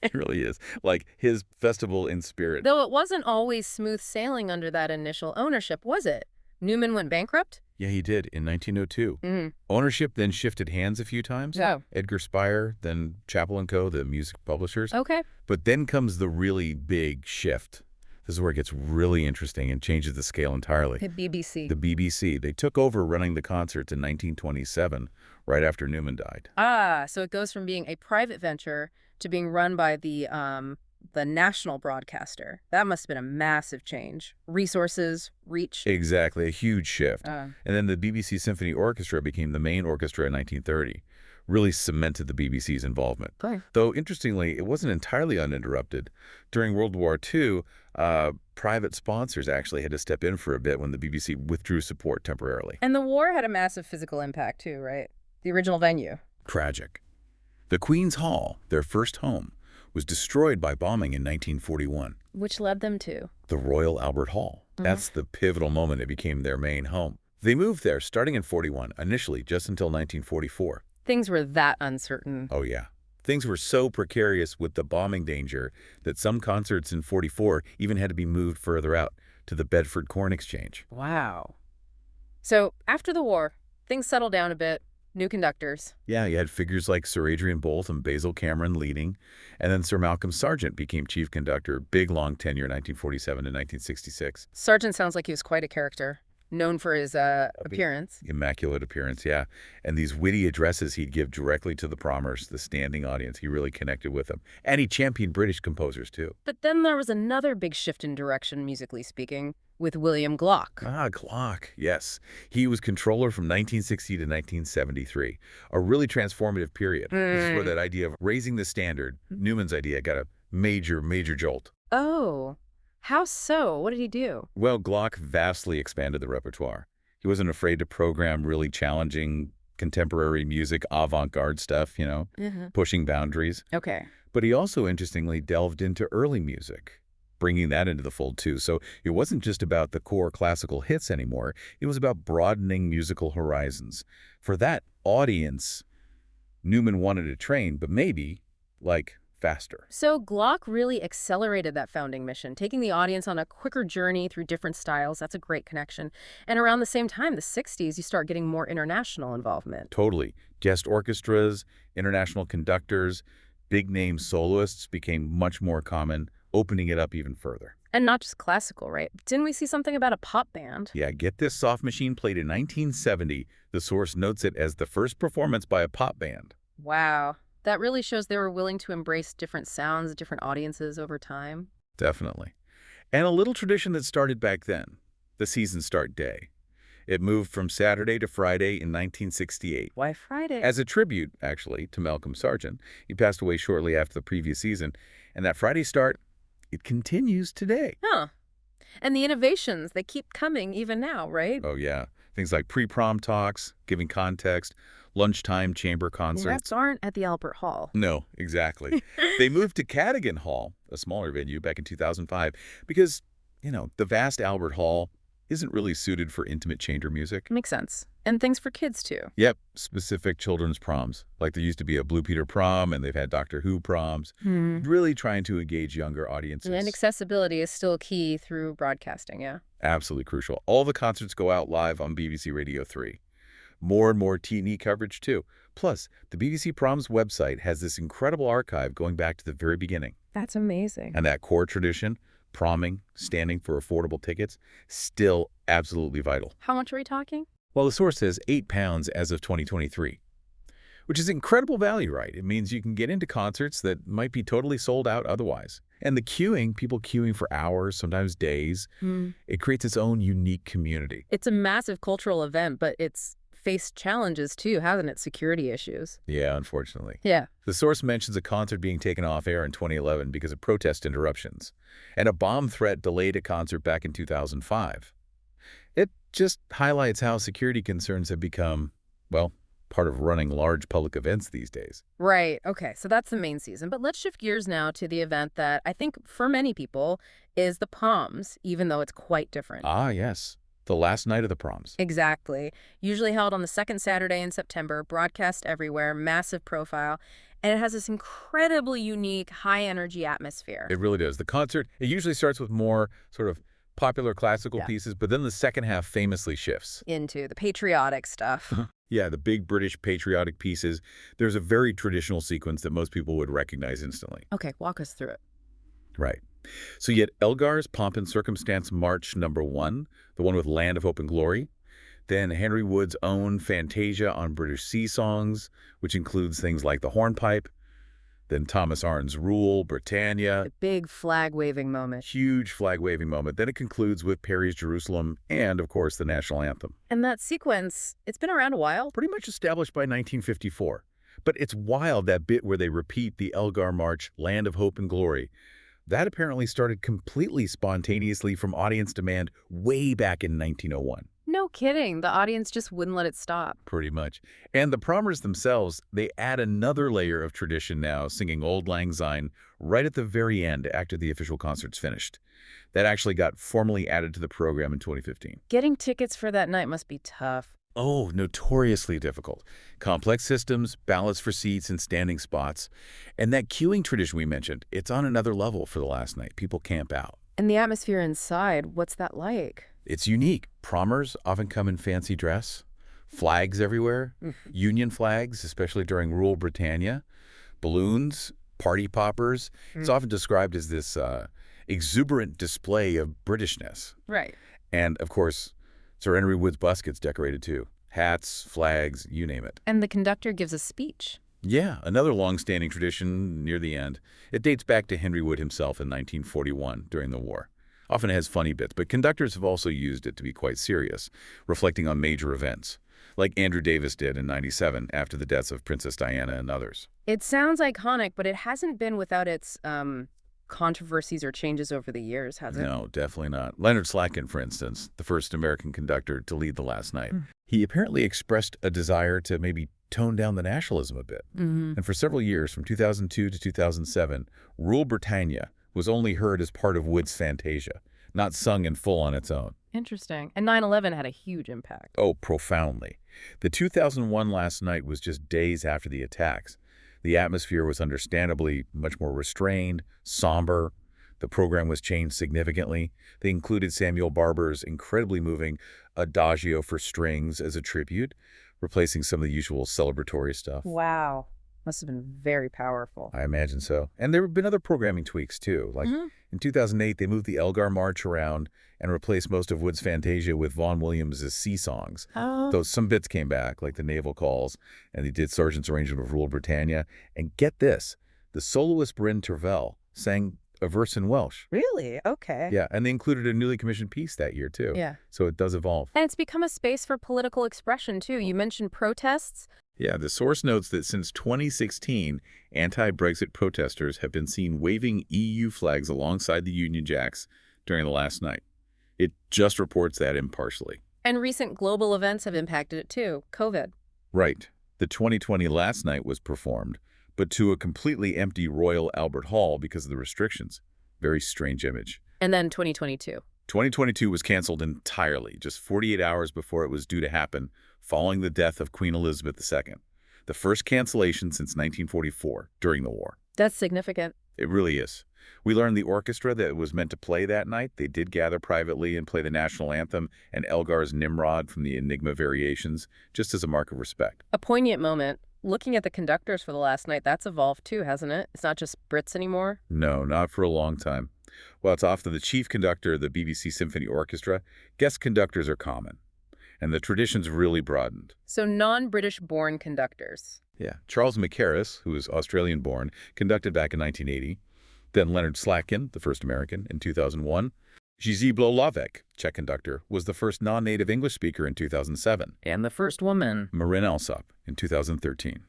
It really is. Like his festival in spirit. Though it wasn't always smooth sailing under that initial ownership, was it? Newman went bankrupt? Yeah, he did in 1902. Mm. Ownership then shifted hands a few times. Oh. Edgar Speyer, then Chappell & Co., the music publishers. Okay. But then comes the really big shift. This is where it gets really interesting and changes the scale entirely. The BBC. The BBC. They took over running the concerts in 1927, right after Newman died. Ah, so it goes from being a private venture to being run by the national broadcaster. That must have been a massive change. Resources, reach. Exactly, a huge shift. And then the BBC Symphony Orchestra became the main orchestra in 1930. Really cemented the BBC's involvement. Okay. Though, interestingly, it wasn't entirely uninterrupted. During World War II, private sponsors actually had to step in for a bit when the BBC withdrew support temporarily. And the war had a massive physical impact too, right? The original venue. Tragic. The Queen's Hall, their first home, was destroyed by bombing in 1941. Which led them to? The Royal Albert Hall. That's the pivotal moment it became their main home. They moved there starting in 41, initially just until 1944. Things were that uncertain. Oh, yeah. Things were so precarious with the bombing danger that some concerts in 44 even had to be moved further out to the Bedford Corn Exchange. Wow. So after the war, things settled down a bit. New conductors. Yeah, you had figures like Sir Adrian Boult and Basil Cameron leading, and then Sir Malcolm Sargent became chief conductor, big long tenure 1947 to 1966. Sargent sounds like he was quite a character, known for his appearance. Immaculate appearance, yeah. And these witty addresses he'd give directly to the Promers, the standing audience. He really connected with them. And he championed British composers, too. But then there was another big shift in direction, musically speaking, with William Gluck. Ah, Gluck, yes. He was controller from 1960 to 1973, a really transformative period. This is where that idea of raising the standard, Newman's idea, got a major, major jolt. Oh, how so? What did he do? Well, Gluck vastly expanded the repertoire. He wasn't afraid to program really challenging contemporary music, avant-garde stuff, pushing boundaries. Okay. But he also, interestingly, delved into early music, bringing that into the fold, too. So it wasn't just about the core classical hits anymore. It was about broadening musical horizons. For that audience, Newman wanted to train, but maybe, faster. So Gluck really accelerated that founding mission, taking the audience on a quicker journey through different styles. That's a great connection. And around the same time, the 60s, you start getting more international involvement. Totally. Guest orchestras, international conductors, big-name soloists became much more common, opening it up even further. And not just classical, right? Didn't we see something about a pop band? Yeah, get this. Soft Machine played in 1970. The source notes it as the first performance by a pop band. Wow. That really shows they were willing to embrace different sounds, different audiences over time. Definitely. And a little tradition that started back then, the season start day. It moved from Saturday to Friday in 1968. Why Friday? As a tribute, actually, to Malcolm Sargent. He passed away shortly after the previous season. And that Friday start, it continues today. Huh. And the innovations, they keep coming even now, right? Oh, yeah. Things like pre-prom talks, giving context, lunchtime chamber concerts. That aren't at the Albert Hall. No, exactly. They moved to Cadogan Hall, a smaller venue, back in 2005, because, the vast Albert Hall isn't really suited for intimate chamber music. Makes sense. And things for kids, too. Yep, specific children's proms. Like there used to be a Blue Peter prom, and they've had Doctor Who proms. Really trying to engage younger audiences. And accessibility is still key through broadcasting, yeah? Absolutely crucial. All the concerts go out live on BBC Radio 3. More and more T&E coverage, too. Plus, the BBC Proms website has this incredible archive going back to the very beginning. That's amazing. And that core tradition, promming, standing for affordable tickets, still absolutely vital. How much are we talking? Well, the source says £8 as of 2023. which is incredible value, right? It means you can get into concerts that might be totally sold out otherwise. And the queuing, people queuing for hours, sometimes days, it creates its own unique community. It's a massive cultural event, but it's faced challenges too, hasn't it? Security issues. Yeah, unfortunately. Yeah. The source mentions a concert being taken off air in 2011 because of protest interruptions, and a bomb threat delayed a concert back in 2005. It just highlights how security concerns have become, well, part of running large public events these days. Right. Okay. So that's the main season. But let's shift gears now to the event that I think for many people is the Proms, even though it's quite different. Ah, yes. The last night of the Proms. Exactly. Usually held on the second Saturday in September, broadcast everywhere, massive profile, and it has this incredibly unique, high-energy atmosphere. It really does. The concert, it usually starts with more sort of popular classical pieces, but then the second half famously shifts. Into the patriotic stuff. Yeah, the big British patriotic pieces. There's a very traditional sequence that most people would recognize instantly. Okay, walk us through it. Right. So you had Elgar's Pomp and Circumstance March number 1, the one with Land of Hope and Glory. Then Henry Wood's own Fantasia on British Sea Songs, which includes things like the hornpipe. Then Thomas Arne's Rule, Britannia. The big flag-waving moment. Huge flag-waving moment. Then it concludes with Perry's Jerusalem and, of course, the national anthem. And that sequence, it's been around a while. Pretty much established by 1954. But it's wild, that bit where they repeat the Elgar March, Land of Hope and Glory. That apparently started completely spontaneously from audience demand way back in 1901. No kidding. The audience just wouldn't let it stop. Pretty much. And the Promers themselves, they add another layer of tradition now, singing Auld Lang Syne right at the very end after the official concert's finished. That actually got formally added to the program in 2015. Getting tickets for that night must be tough. Oh, notoriously difficult. Complex systems, ballots for seats and standing spots. And that queuing tradition we mentioned, it's on another level for the last night. People camp out. And the atmosphere inside, what's that like? It's unique. Promers often come in fancy dress, flags everywhere, Union flags, especially during rural Britannia, balloons, party poppers. It's often described as this exuberant display of Britishness. Right. And, of course, Sir Henry Wood's bus gets decorated too. Hats, flags, you name it. And the conductor gives a speech. Yeah, another long-standing tradition near the end. It dates back to Henry Wood himself in 1941 during the war. Often has funny bits, but conductors have also used it to be quite serious, reflecting on major events, like Andrew Davis did in '97 after the deaths of Princess Diana and others. It sounds iconic, but it hasn't been without its controversies or changes over the years, has it? No, definitely not. Leonard Slatkin, for instance, the first American conductor to lead the last night, he apparently expressed a desire to maybe tone down the nationalism a bit. And for several years, from 2002 to 2007, Rule Britannia was only heard as part of Wood's Fantasia, not sung in full on its own. Interesting. And 9/11 had a huge impact. Oh, profoundly. The 2001 last night was just days after the attacks. The atmosphere was understandably much more restrained, somber. The program was changed significantly. They included Samuel Barber's incredibly moving Adagio for strings as a tribute, replacing some of the usual celebratory stuff. Wow. Must have been very powerful. I imagine so. And there have been other programming tweaks, too. Like in 2008, they moved the Elgar March around and replaced most of Wood's Fantasia with Vaughan Williams' Sea Songs. Though some bits came back, like the Naval Calls, and they did Sargent's arrangement of Rule Britannia. And get this, the soloist Bryn Terfel sang a verse in Welsh. Really? Okay. Yeah, and they included a newly commissioned piece that year, too. Yeah. So it does evolve. And it's become a space for political expression, too. You mentioned protests. Yeah, the source notes that since 2016, anti-Brexit protesters have been seen waving EU flags alongside the Union Jacks during the last night. It just reports that impartially. And recent global events have impacted it, too. COVID. Right. The 2020 last night was performed, but to a completely empty Royal Albert Hall because of the restrictions. Very strange image. And then 2022. 2022 was canceled entirely, just 48 hours before it was due to happen, following the death of Queen Elizabeth II. The first cancellation since 1944, during the war. That's significant. It really is. We learned the orchestra that was meant to play that night, they did gather privately and play the national anthem and Elgar's Nimrod from the Enigma Variations, just as a mark of respect. A poignant moment. Looking at the conductors for the last night, that's evolved too, hasn't it? It's not just Brits anymore. No, not for a long time. Well, it's often the chief conductor of the BBC Symphony Orchestra. Guest conductors are common. and the traditions really broadened. So non-British-born conductors. Yeah. Charles Mackerras, who was Australian-born, conducted back in 1980. Then Leonard Slatkin, the first American, in 2001. Jiří Bloulavek, Czech conductor, was the first non-native English speaker in 2007. And the first woman. Marin Alsop in 2013,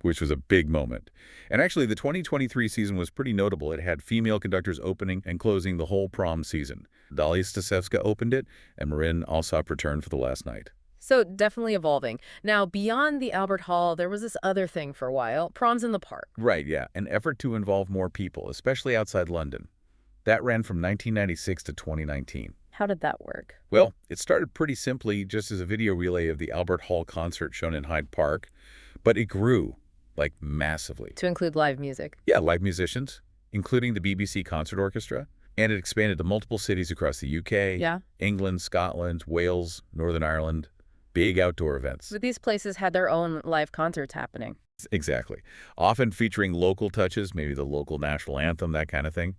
which was a big moment. And actually, the 2023 season was pretty notable. It had female conductors opening and closing the whole prom season. Dalia Stasevska opened it, and Marin Alsop returned for the last night. So definitely evolving. Now, beyond the Albert Hall, there was this other thing for a while, proms in the park. Right, yeah. An effort to involve more people, especially outside London. That ran from 1996 to 2019. How did that work? Well, it started pretty simply just as a video relay of the Albert Hall concert shown in Hyde Park, but it grew, like, massively. To include live music. Yeah, live musicians, including the BBC Concert Orchestra, and it expanded to multiple cities across the UK, England, Scotland, Wales, Northern Ireland. Big outdoor events. But these places had their own live concerts happening. Exactly. Often featuring local touches, maybe the local national anthem, that kind of thing.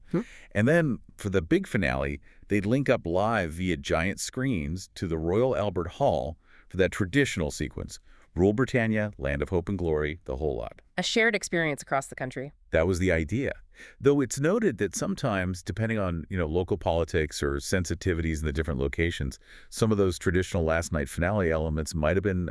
And then for the big finale, they'd link up live via giant screens to the Royal Albert Hall for that traditional sequence. Rule Britannia, Land of Hope and Glory, the whole lot. A shared experience across the country. That was the idea. Though it's noted that sometimes, depending on, local politics or sensitivities in the different locations, some of those traditional last night finale elements might have been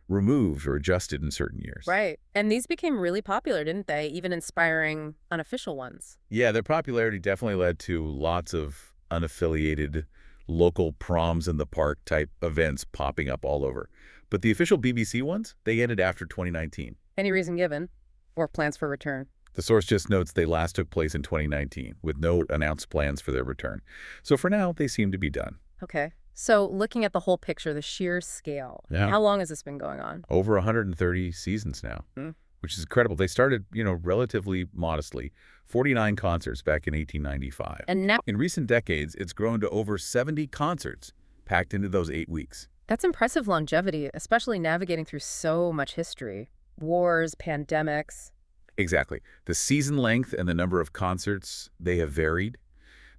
removed or adjusted in certain years. Right. And these became really popular, didn't they? Even inspiring unofficial ones. Yeah, their popularity definitely led to lots of unaffiliated local proms in the park type events popping up all over. But the official BBC ones, they ended after 2019. Any reason given? Or plans for return? The source just notes they last took place in 2019, with no announced plans for their return. So for now, they seem to be done. Okay. So looking at the whole picture, the sheer scale, how long has this been going on? Over 130 seasons now, which is incredible. They started, relatively modestly, 49 concerts back in 1895. And now, in recent decades, it's grown to over 70 concerts packed into those 8 weeks. That's impressive longevity, especially navigating through so much history. Wars, pandemics. Exactly. The season length and the number of concerts, they have varied.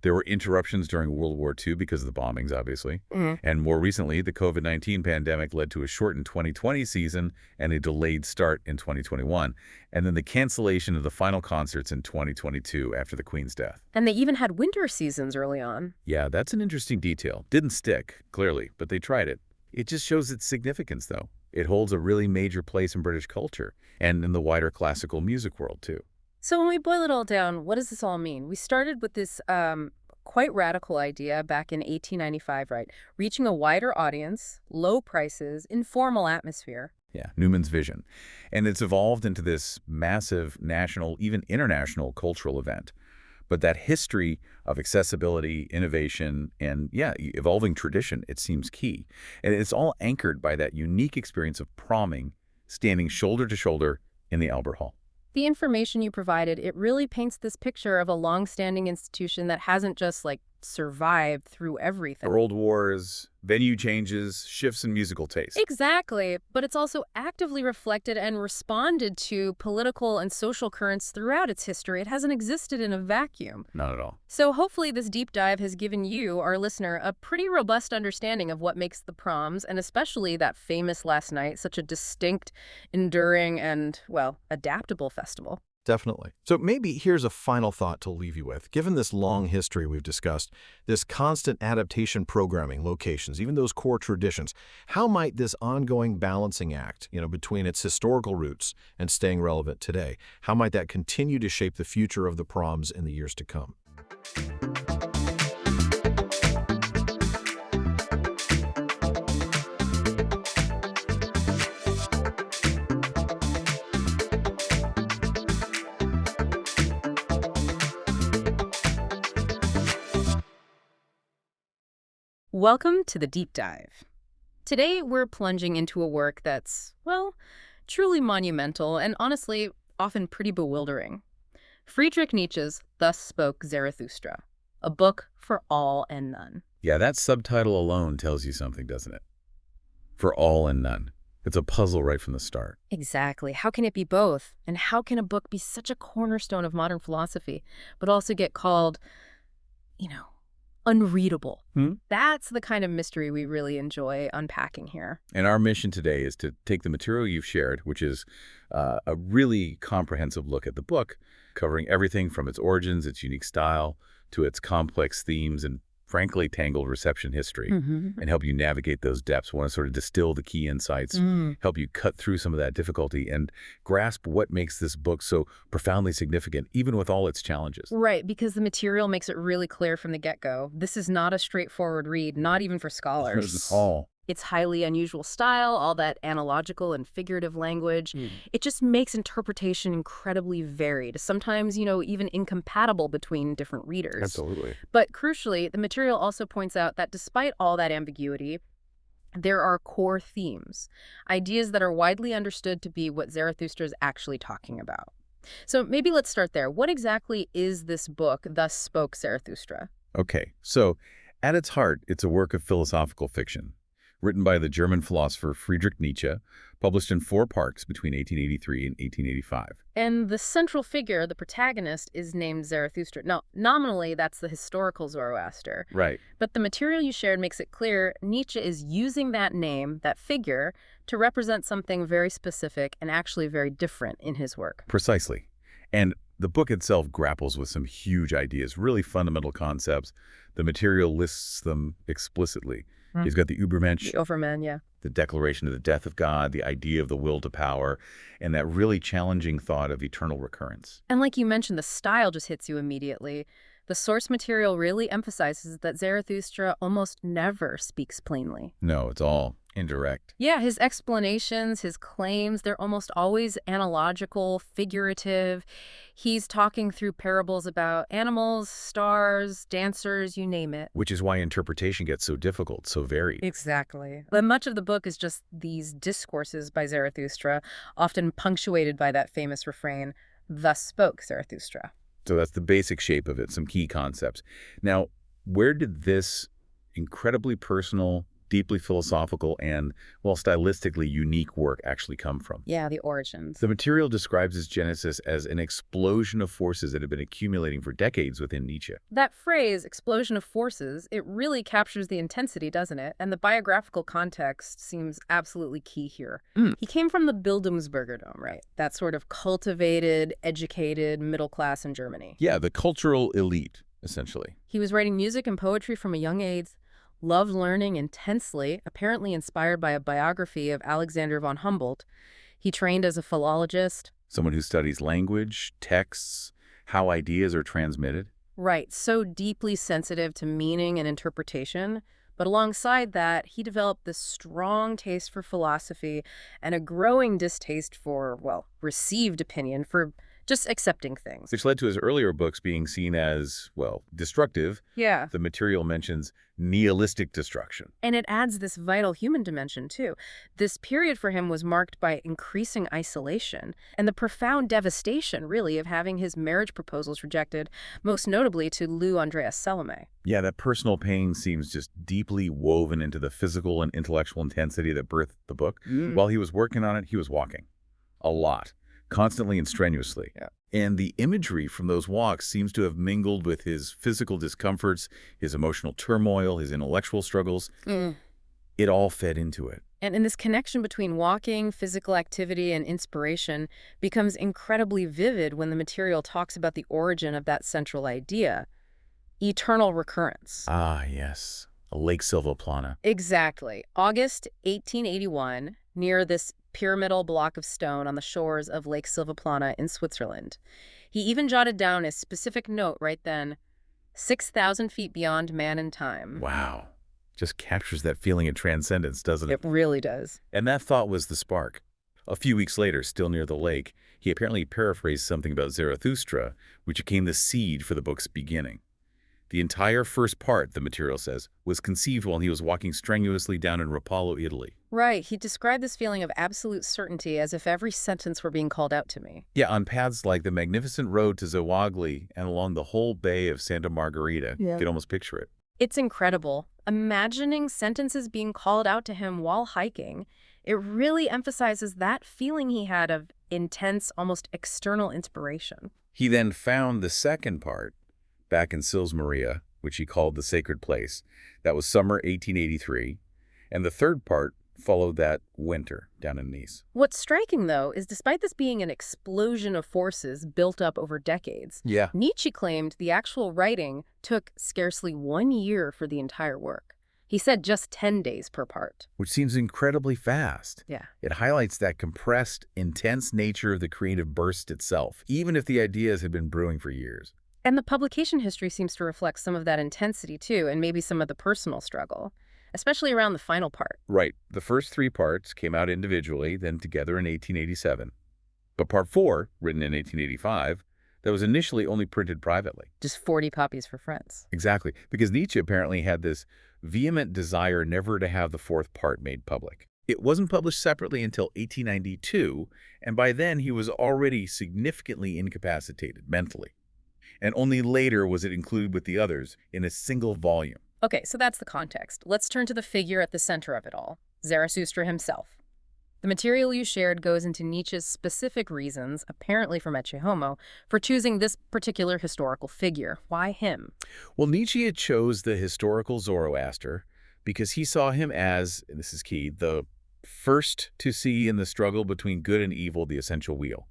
There were interruptions during World War II because of the bombings, obviously. And more recently, the COVID-19 pandemic led to a shortened 2020 season and a delayed start in 2021. And then the cancellation of the final concerts in 2022 after the Queen's death. And they even had winter seasons early on. Yeah, that's an interesting detail. Didn't stick, clearly, but they tried it. It just shows its significance, though. It holds a really major place in British culture and in the wider classical music world, too. So when we boil it all down, what does this all mean? We started with this quite radical idea back in 1895, right? Reaching a wider audience, low prices, informal atmosphere. Yeah, Newman's vision. And it's evolved into this massive national, even international cultural event. But that history of accessibility, innovation, and, evolving tradition, it seems key. And it's all anchored by that unique experience of promming, standing shoulder to shoulder in the Albert Hall. The information you provided, it really paints this picture of a long-standing institution that hasn't just, survived through everything. World wars, venue changes, shifts in musical taste. Exactly. But it's also actively reflected and responded to political and social currents throughout its history. It hasn't existed in a vacuum. Not at all. So hopefully this deep dive has given you, our listener, a pretty robust understanding of what makes the proms, and especially that famous last night, such a distinct, enduring, and, adaptable festival. Definitely. So maybe here's a final thought to leave you with. Given this long history we've discussed, this constant adaptation programming, locations, even those core traditions, how might this ongoing balancing act, between its historical roots and staying relevant today, how might that continue to shape the future of the proms in the years to come? Welcome to the Deep Dive. Today, we're plunging into a work that's, truly monumental and honestly, often pretty bewildering. Friedrich Nietzsche's Thus Spoke Zarathustra, a book for all and none. Yeah, that subtitle alone tells you something, doesn't it? For all and none. It's a puzzle right from the start. Exactly. How can it be both? And how can a book be such a cornerstone of modern philosophy, but also get called, unreadable. Hmm? That's the kind of mystery we really enjoy unpacking here. And our mission today is to take the material you've shared, which is a really comprehensive look at the book, covering everything from its origins, its unique style, to its complex themes and, frankly, tangled reception history, and help you navigate those depths. We want to sort of distill the key insights, help you cut through some of that difficulty, and grasp what makes this book so profoundly significant, even with all its challenges. Right, because the material makes it really clear from the get-go. This is not a straightforward read, not even for scholars. All. Its highly unusual style, all that analogical and figurative language, it just makes interpretation incredibly varied, sometimes, even incompatible between different readers. Absolutely. But crucially, the material also points out that despite all that ambiguity, there are core themes, ideas that are widely understood to be what Zarathustra is actually talking about. So maybe let's start there. What exactly is this book, Thus Spoke Zarathustra? Okay, so at its heart, it's a work of philosophical fiction, written by the German philosopher Friedrich Nietzsche, published in 4 parts between 1883 and 1885. And the central figure, the protagonist, is named Zarathustra. Now, nominally, that's the historical Zoroaster. Right. But the material you shared makes it clear Nietzsche is using that name, that figure, to represent something very specific and actually very different in his work. Precisely. And the book itself grapples with some huge ideas, really fundamental concepts. The material lists them explicitly. He's got the Übermensch, The Overman, yeah. the declaration of the death of God, the idea of the will to power, and that really challenging thought of eternal recurrence. And like you mentioned, the style just hits you immediately. The source material really emphasizes that Zarathustra almost never speaks plainly. No, it's all indirect. Yeah, his explanations, his claims, they're almost always analogical, figurative. He's talking through parables about animals, stars, dancers, you name it. Which is why interpretation gets so difficult, so varied. Exactly. But much of the book is just these discourses by Zarathustra, often punctuated by that famous refrain, "Thus spoke Zarathustra." So that's the basic shape of it, some key concepts. Now, where did this incredibly personal, deeply philosophical, and, well, stylistically unique work actually come from? Yeah, the origins. The material describes its genesis as an explosion of forces that had been accumulating for decades within Nietzsche. That phrase, explosion of forces, it really captures the intensity, doesn't it? And the biographical context seems absolutely key here. He came from the Bildungsbürgerdom, right? That sort of cultivated, educated middle class in Germany. Yeah, the cultural elite, essentially. He was writing music and poetry from a young age, loved learning intensely, apparently inspired by a biography of Alexander von Humboldt. He trained as a philologist. Someone who studies language, texts, how ideas are transmitted. Right, so deeply sensitive to meaning and interpretation. But alongside that, he developed this strong taste for philosophy and a growing distaste for, well, received opinion, for just accepting things. Which led to his earlier books being seen as, well, destructive. Yeah. The material mentions nihilistic destruction. And it adds this vital human dimension, too. This period for him was marked by increasing isolation and the profound devastation, really, of having his marriage proposals rejected, most notably to Lou Andreas Salome. Yeah, that personal pain seems just deeply woven into the physical and intellectual intensity that birthed the book. While he was working on it, he was walking. A lot. Constantly and strenuously. Yeah. And the imagery from those walks seems to have mingled with his physical discomforts, his emotional turmoil, his intellectual struggles. It all fed into it. And this connection between walking, physical activity, and inspiration becomes incredibly vivid when the material talks about the origin of that central idea, eternal recurrence. Ah, yes. Lake Silvaplana. Exactly. August 1881, near this pyramidal block of stone on the shores of Lake Silvaplana in Switzerland. He even jotted down a specific note right then, 6,000 feet beyond man and time. Wow. Just captures that feeling of transcendence, doesn't it? It really does. And that thought was the spark. A few weeks later, still near the lake, he apparently paraphrased something about Zarathustra, which became the seed for the book's beginning. The entire first part, the material says, was conceived while he was walking strenuously down in Rapallo, Italy. Right. He described this feeling of absolute certainty as if every sentence were being called out to me. Yeah, on paths like the magnificent road to Zawagli and along the whole bay of Santa Margherita. You could almost picture it. It's incredible. Imagining sentences being called out to him while hiking, it really emphasizes that feeling he had of intense, almost external inspiration. He then found the second part back in Sils Maria, which he called the sacred place. That was summer 1883. And the third part followed that winter down in Nice. What's striking, though, is despite this being an explosion of forces built up over decades, Yeah. Nietzsche claimed the actual writing took scarcely 1 year for the entire work. He said just 10 days per part. Which seems incredibly fast. Yeah. It highlights that compressed, intense nature of the creative burst itself, even if the ideas had been brewing for years. And the publication history seems to reflect some of that intensity, too, and maybe some of the personal struggle, especially around the final part. Right. The first 3 parts came out individually, then together in 1887. But part 4, written in 1885, that was initially only printed privately. Just 40 copies for friends. Exactly, because Nietzsche apparently had this vehement desire never to have the 4th part made public. It wasn't published separately until 1892, and by then he was already significantly incapacitated mentally. And only later was it included with the others in a single volume. Okay, so that's the context. Let's turn to the figure at the center of it all, Zarathustra himself. The material you shared goes into Nietzsche's specific reasons, apparently from Ecce Homo, for choosing this particular historical figure. Why him? Well, Nietzsche had chose the historical Zoroaster because he saw him as, and this is key, the first to see in the struggle between good and evil the essential wheel.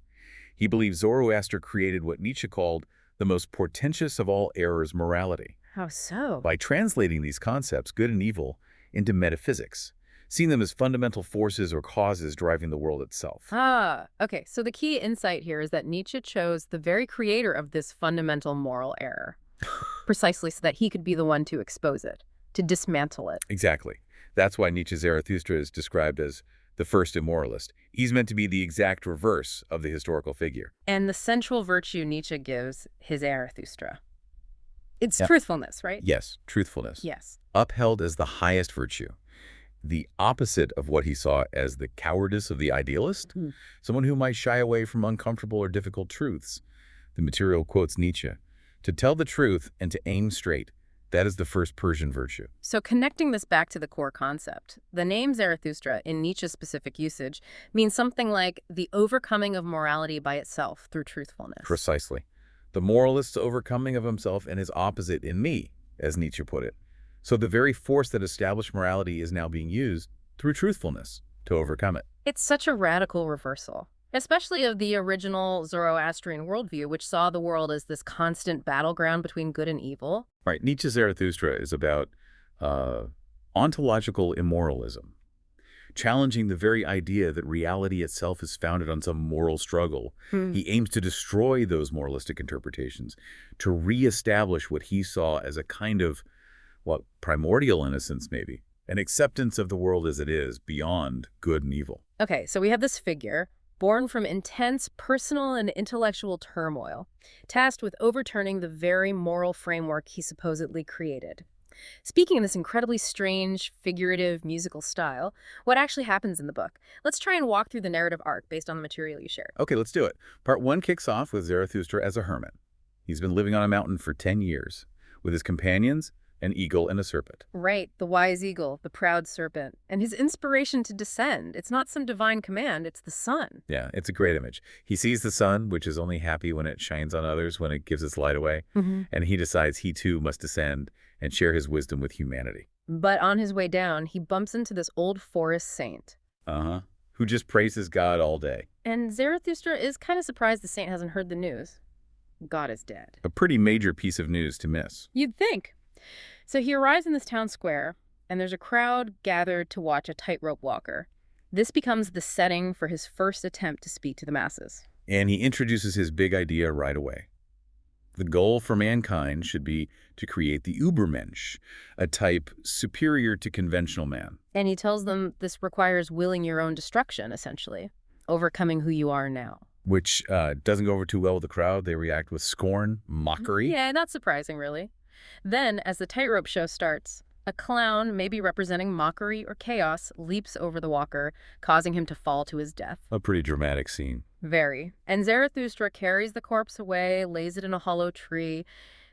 He believed Zoroaster created what Nietzsche called the most portentous of all errors, morality. How so? By translating these concepts, good and evil, into metaphysics, seeing them as fundamental forces or causes driving the world itself. Okay, so the key insight here is that Nietzsche chose the very creator of this fundamental moral error, precisely so that he could be the one to expose it, to dismantle it. Exactly. That's why Nietzsche's Zarathustra is described as the first immoralist. He's meant to be the exact reverse of the historical figure. And the central virtue Nietzsche gives his Zarathustra. It's Yeah. truthfulness, right? Yes, truthfulness. Yes. Upheld as the highest virtue. The opposite of what he saw as the cowardice of the idealist, someone who might shy away from uncomfortable or difficult truths. The material quotes Nietzsche, "To tell the truth and to aim straight, that is the first Persian virtue." So connecting this back to the core concept, the name Zarathustra in Nietzsche's specific usage means something like the overcoming of morality by itself through truthfulness. Precisely. The moralist's overcoming of himself and his opposite in me, as Nietzsche put it. So the very force that established morality is now being used through truthfulness to overcome it. It's such a radical reversal, especially of the original Zoroastrian worldview, which saw the world as this constant battleground between good and evil. Right. Nietzsche's Zarathustra is about ontological immoralism, challenging the very idea that reality itself is founded on some moral struggle. He aims to destroy those moralistic interpretations, to reestablish what he saw as a kind of, primordial innocence maybe, an acceptance of the world as it is, beyond good and evil. Okay, so we have this figure, born from intense personal and intellectual turmoil, tasked with overturning the very moral framework he supposedly created. Speaking in this incredibly strange, figurative, musical style, what actually happens in the book? Let's try and walk through the narrative arc based on the material you shared. Okay, let's do it. Part 1 kicks off with Zarathustra as a hermit. He's been living on a mountain for 10 years, with his companions, an eagle and a serpent. Right, the wise eagle, the proud serpent, and his inspiration to descend. It's not some divine command, it's the sun. Yeah, it's a great image. He sees the sun, which is only happy when it shines on others, when it gives its light away, and he decides he too must descend and share his wisdom with humanity. But on his way down, he bumps into this old forest saint. Who just praises God all day. And Zarathustra is kind of surprised the saint hasn't heard the news. God is dead. A pretty major piece of news to miss. You'd think. So he arrives in this town square, and there's a crowd gathered to watch a tightrope walker. This becomes the setting for his first attempt to speak to the masses. And he introduces his big idea right away. The goal for mankind should be to create the Übermensch, a type superior to conventional man. And he tells them this requires willing your own destruction, essentially, overcoming who you are now. Which doesn't go over too well with the crowd. They react with scorn, mockery. Yeah, not surprising, really. Then, as the tightrope show starts, a clown, maybe representing mockery or chaos, leaps over the walker, causing him to fall to his death. A pretty dramatic scene. Very. And Zarathustra carries the corpse away, lays it in a hollow tree.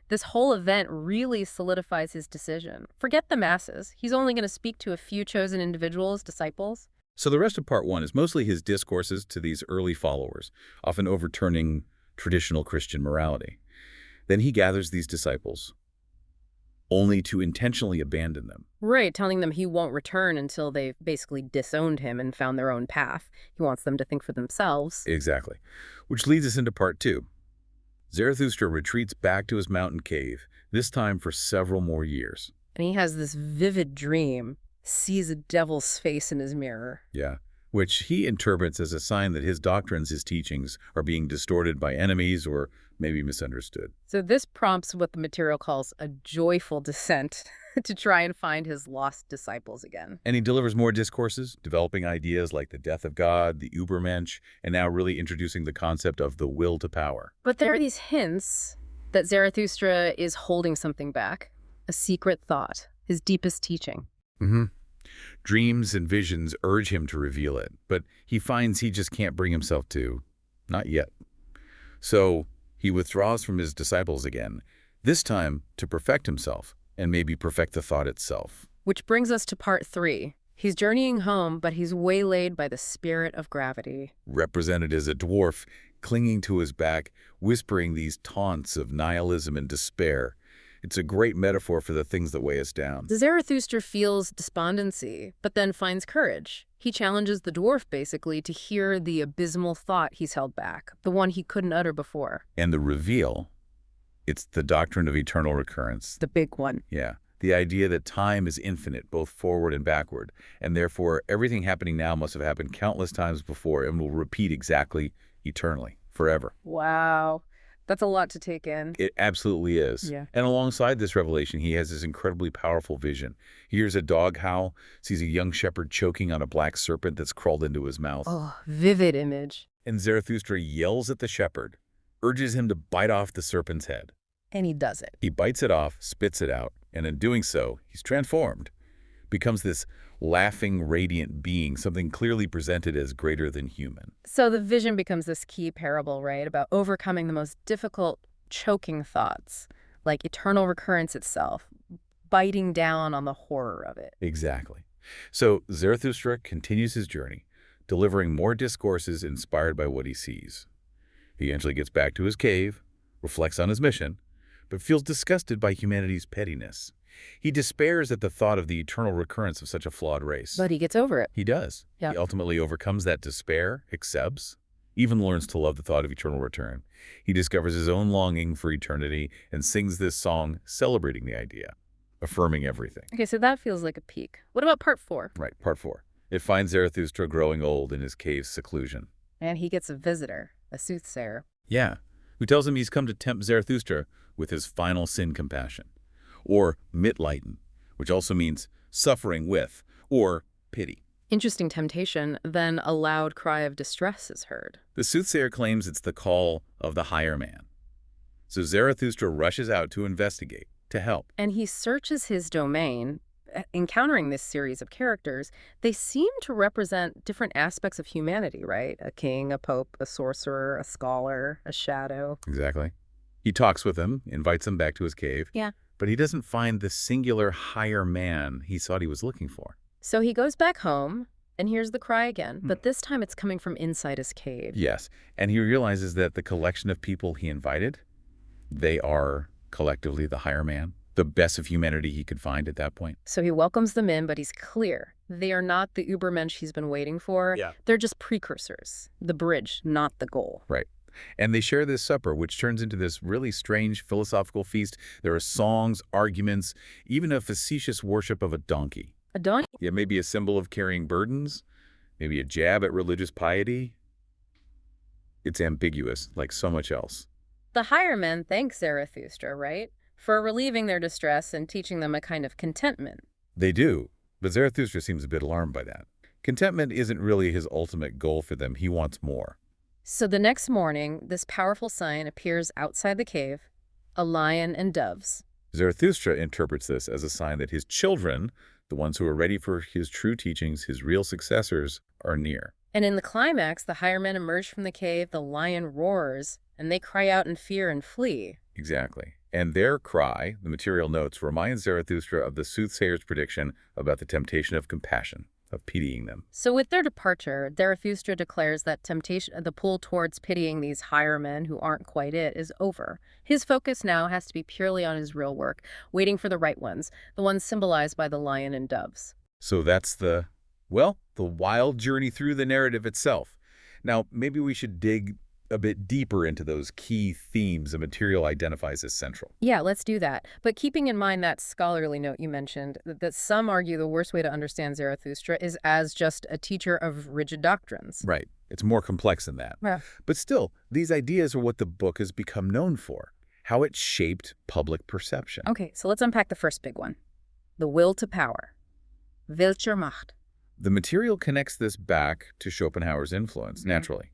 This whole event really solidifies his decision. Forget the masses. He's only going to speak to a few chosen individuals, disciples. So the rest of part 1 is mostly his discourses to these early followers, often overturning traditional Christian morality. Then he gathers these disciples, only to intentionally abandon them. Right, telling them he won't return until they've basically disowned him and found their own path. He wants them to think for themselves. Exactly. Which leads us into part 2. Zarathustra retreats back to his mountain cave, this time for several more years. And he has this vivid dream, sees a devil's face in his mirror. Yeah. Which he interprets as a sign that his doctrines, his teachings, are being distorted by enemies or maybe misunderstood. So this prompts what the material calls a joyful descent to try and find his lost disciples again. And he delivers more discourses, developing ideas like the death of God, the Übermensch, and now really introducing the concept of the will to power. But there are these hints that Zarathustra is holding something back, a secret thought, his deepest teaching. Dreams and visions urge him to reveal it, but he finds he just can't bring himself to. Not yet. So he withdraws from his disciples again, this time to perfect himself and maybe perfect the thought itself. Which brings us to part 3. He's journeying home, but he's waylaid by the spirit of gravity. Represented as a dwarf, clinging to his back, whispering these taunts of nihilism and despair. It's a great metaphor for the things that weigh us down. Zarathustra feels despondency, but then finds courage. He challenges the dwarf, basically, to hear the abysmal thought he's held back, the one he couldn't utter before. And the reveal, it's the doctrine of eternal recurrence. The big one. Yeah. The idea that time is infinite, both forward and backward, and therefore everything happening now must have happened countless times before and will repeat exactly eternally, forever. Wow. That's a lot to take in. It absolutely is. Yeah. And alongside this revelation, he has this incredibly powerful vision. He hears a dog howl, sees a young shepherd choking on a black serpent that's crawled into his mouth. Oh, vivid image. And Zarathustra yells at the shepherd, urges him to bite off the serpent's head. And he does it. He bites it off, spits it out, and in doing so, he's transformed. Becomes this laughing, radiant being, something clearly presented as greater than human. So the vision becomes this key parable, right, about overcoming the most difficult, choking thoughts, like eternal recurrence itself, biting down on the horror of it. Exactly. So Zarathustra continues his journey, delivering more discourses inspired by what he sees. He eventually gets back to his cave, reflects on his mission, but feels disgusted by humanity's pettiness. He despairs at the thought of the eternal recurrence of such a flawed race. But he gets over it. He does. Yeah. He ultimately overcomes that despair, accepts, even learns to love the thought of eternal return. He discovers his own longing for eternity and sings this song celebrating the idea, affirming everything. Okay, so that feels like a peak. What about part 4? Right, part 4. It finds Zarathustra growing old in his cave's seclusion. And he gets a visitor, a soothsayer. Yeah, who tells him he's come to tempt Zarathustra with his final sin compassion, or mitleiden, which also means suffering with, or pity. Interesting temptation, then a loud cry of distress is heard. The soothsayer claims it's the call of the higher man. So Zarathustra rushes out to investigate, to help. And he searches his domain. Encountering this series of characters, they seem to represent different aspects of humanity, right? A king, a pope, a sorcerer, a scholar, a shadow. Exactly. He talks with him, invites him back to his cave. Yeah. But he doesn't find the singular higher man he thought he was looking for. So he goes back home and hears the cry again, but this time it's coming from inside his cave. Yes, and he realizes that the collection of people he invited, they are collectively the higher man, the best of humanity he could find at that point. So he welcomes them in, but he's clear. They are not the Übermensch he's been waiting for. Yeah. They're just precursors, the bridge, not the goal. Right. And they share this supper, which turns into this really strange philosophical feast. There are songs, arguments, even a facetious worship of a donkey. A donkey? Yeah, maybe a symbol of carrying burdens, maybe a jab at religious piety. It's ambiguous, like so much else. The higher men thank Zarathustra, right? For relieving their distress and teaching them a kind of contentment. They do, but Zarathustra seems a bit alarmed by that. Contentment isn't really his ultimate goal for them. He wants more. So the next morning, this powerful sign appears outside the cave, a lion and doves. Zarathustra interprets this as a sign that his children, the ones who are ready for his true teachings, his real successors, are near. And in the climax, the higher men emerge from the cave, the lion roars, and they cry out in fear and flee. Exactly. And their cry, the material notes, reminds Zarathustra of the soothsayer's prediction about the temptation of compassion. of pitying them. So with their departure, Zarathustra declares that the pull towards pitying these higher men who aren't quite it is over. His focus now has to be purely on his real work, waiting for the right ones, the ones symbolized by the lion and doves. So that's the wild journey through the narrative itself. Now, maybe we should dig a bit deeper into those key themes the material identifies as central. Yeah, let's do that. But keeping in mind that scholarly note you mentioned, that some argue the worst way to understand Zarathustra is as just a teacher of rigid doctrines. Right. It's more complex than that. Yeah. But still, these ideas are what the book has become known for, how it shaped public perception. Okay, so let's unpack the first big one. The will to power. Will zur Macht. The material connects this back to Schopenhauer's influence, naturally.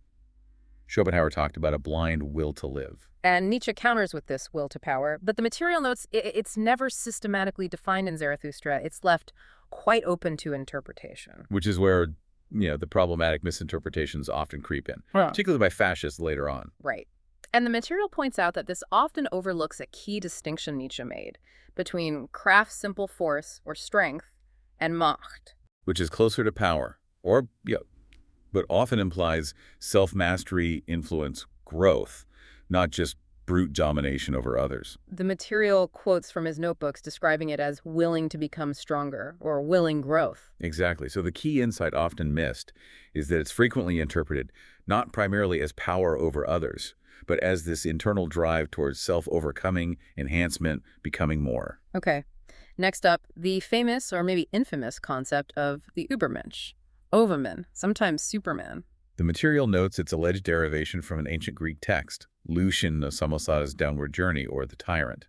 Schopenhauer talked about a blind will to live. And Nietzsche counters with this will to power, but the material notes it's never systematically defined in Zarathustra. It's left quite open to interpretation. Which is where, the problematic misinterpretations often creep in, particularly by fascists later on. Right. And the material points out that this often overlooks a key distinction Nietzsche made between Kraft's simple force or strength and Macht. Which is closer to power, but often implies self-mastery, influence, growth, not just brute domination over others. The material quotes from his notebooks describing it as willing to become stronger or willing growth. Exactly. So the key insight often missed is that it's frequently interpreted not primarily as power over others, but as this internal drive towards self-overcoming, enhancement, becoming more. Okay. Next up, the famous or maybe infamous concept of the Übermensch. Overman, sometimes Superman. The material notes its alleged derivation from an ancient Greek text, Lucian of Samosata's Downward Journey, or the Tyrant.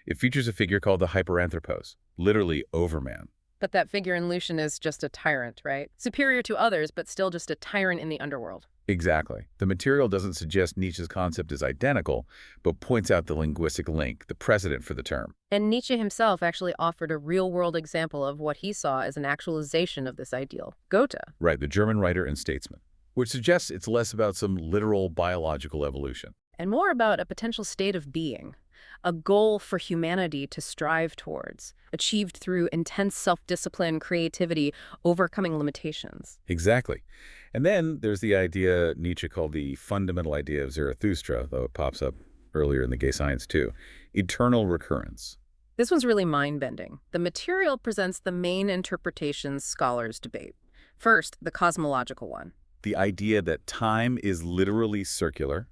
It features a figure called the Hyperanthropos, literally Overman. But that figure in Lucian is just a tyrant, right? Superior to others, but still just a tyrant in the underworld. Exactly. The material doesn't suggest Nietzsche's concept is identical, but points out the linguistic link, the precedent for the term. And Nietzsche himself actually offered a real-world example of what he saw as an actualization of this ideal. Goethe. Right, the German writer and statesman, which suggests it's less about some literal biological evolution. And more about a potential state of being, a goal for humanity to strive towards, achieved through intense self-discipline, creativity, overcoming limitations. Exactly. And then there's the idea Nietzsche called the fundamental idea of Zarathustra, though it pops up earlier in the gay science too, eternal recurrence. This one's really mind-bending. The material presents the main interpretations scholars debate. First, the cosmological one. The idea that time is literally circular,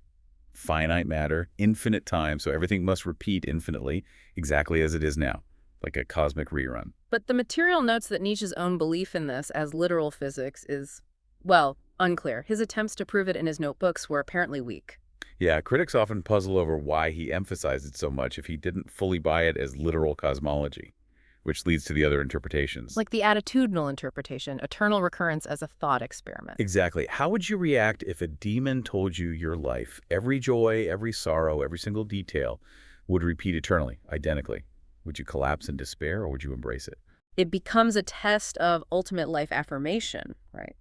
finite matter, infinite time, so everything must repeat infinitely, exactly as it is now, like a cosmic rerun. But the material notes that Nietzsche's own belief in this as literal physics is, well, unclear. His attempts to prove it in his notebooks were apparently weak. Yeah, critics often puzzle over why he emphasized it so much if he didn't fully buy it as literal cosmology, which leads to the other interpretations. Like the attitudinal interpretation, eternal recurrence as a thought experiment. Exactly. How would you react if a demon told you your life, every joy, every sorrow, every single detail, would repeat eternally, identically? Would you collapse in despair or would you embrace it? It becomes a test of ultimate life affirmation, right?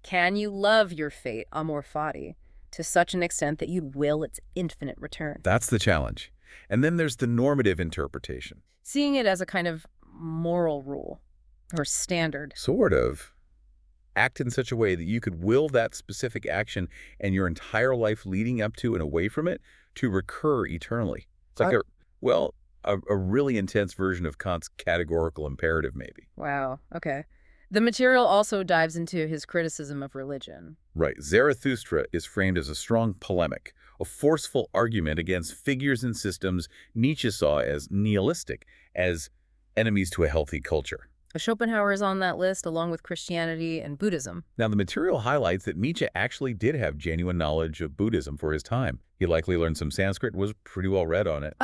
Can you love your fate, amor fati, to such an extent that you'd will its infinite return? That's the challenge. And then there's the normative interpretation. Seeing it as a kind of moral rule or standard. Sort of. Act in such a way that you could will that specific action and your entire life leading up to and away from it to recur eternally. It's like a really intense version of Kant's categorical imperative, maybe. Wow, okay. The material also dives into his criticism of religion. Right. Zarathustra is framed as a strong polemic, a forceful argument against figures and systems Nietzsche saw as nihilistic, as enemies to a healthy culture. Schopenhauer is on that list, along with Christianity and Buddhism. Now, the material highlights that Nietzsche actually did have genuine knowledge of Buddhism for his time. He likely learned some Sanskrit and was pretty well read on it.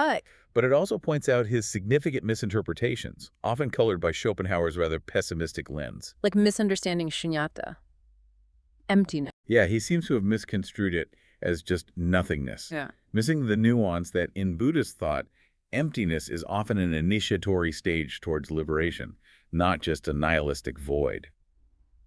But it also points out his significant misinterpretations, often colored by Schopenhauer's rather pessimistic lens. Like misunderstanding shunyata, emptiness. Yeah, he seems to have misconstrued it as just nothingness, missing the nuance that in Buddhist thought, emptiness is often an initiatory stage towards liberation, not just a nihilistic void.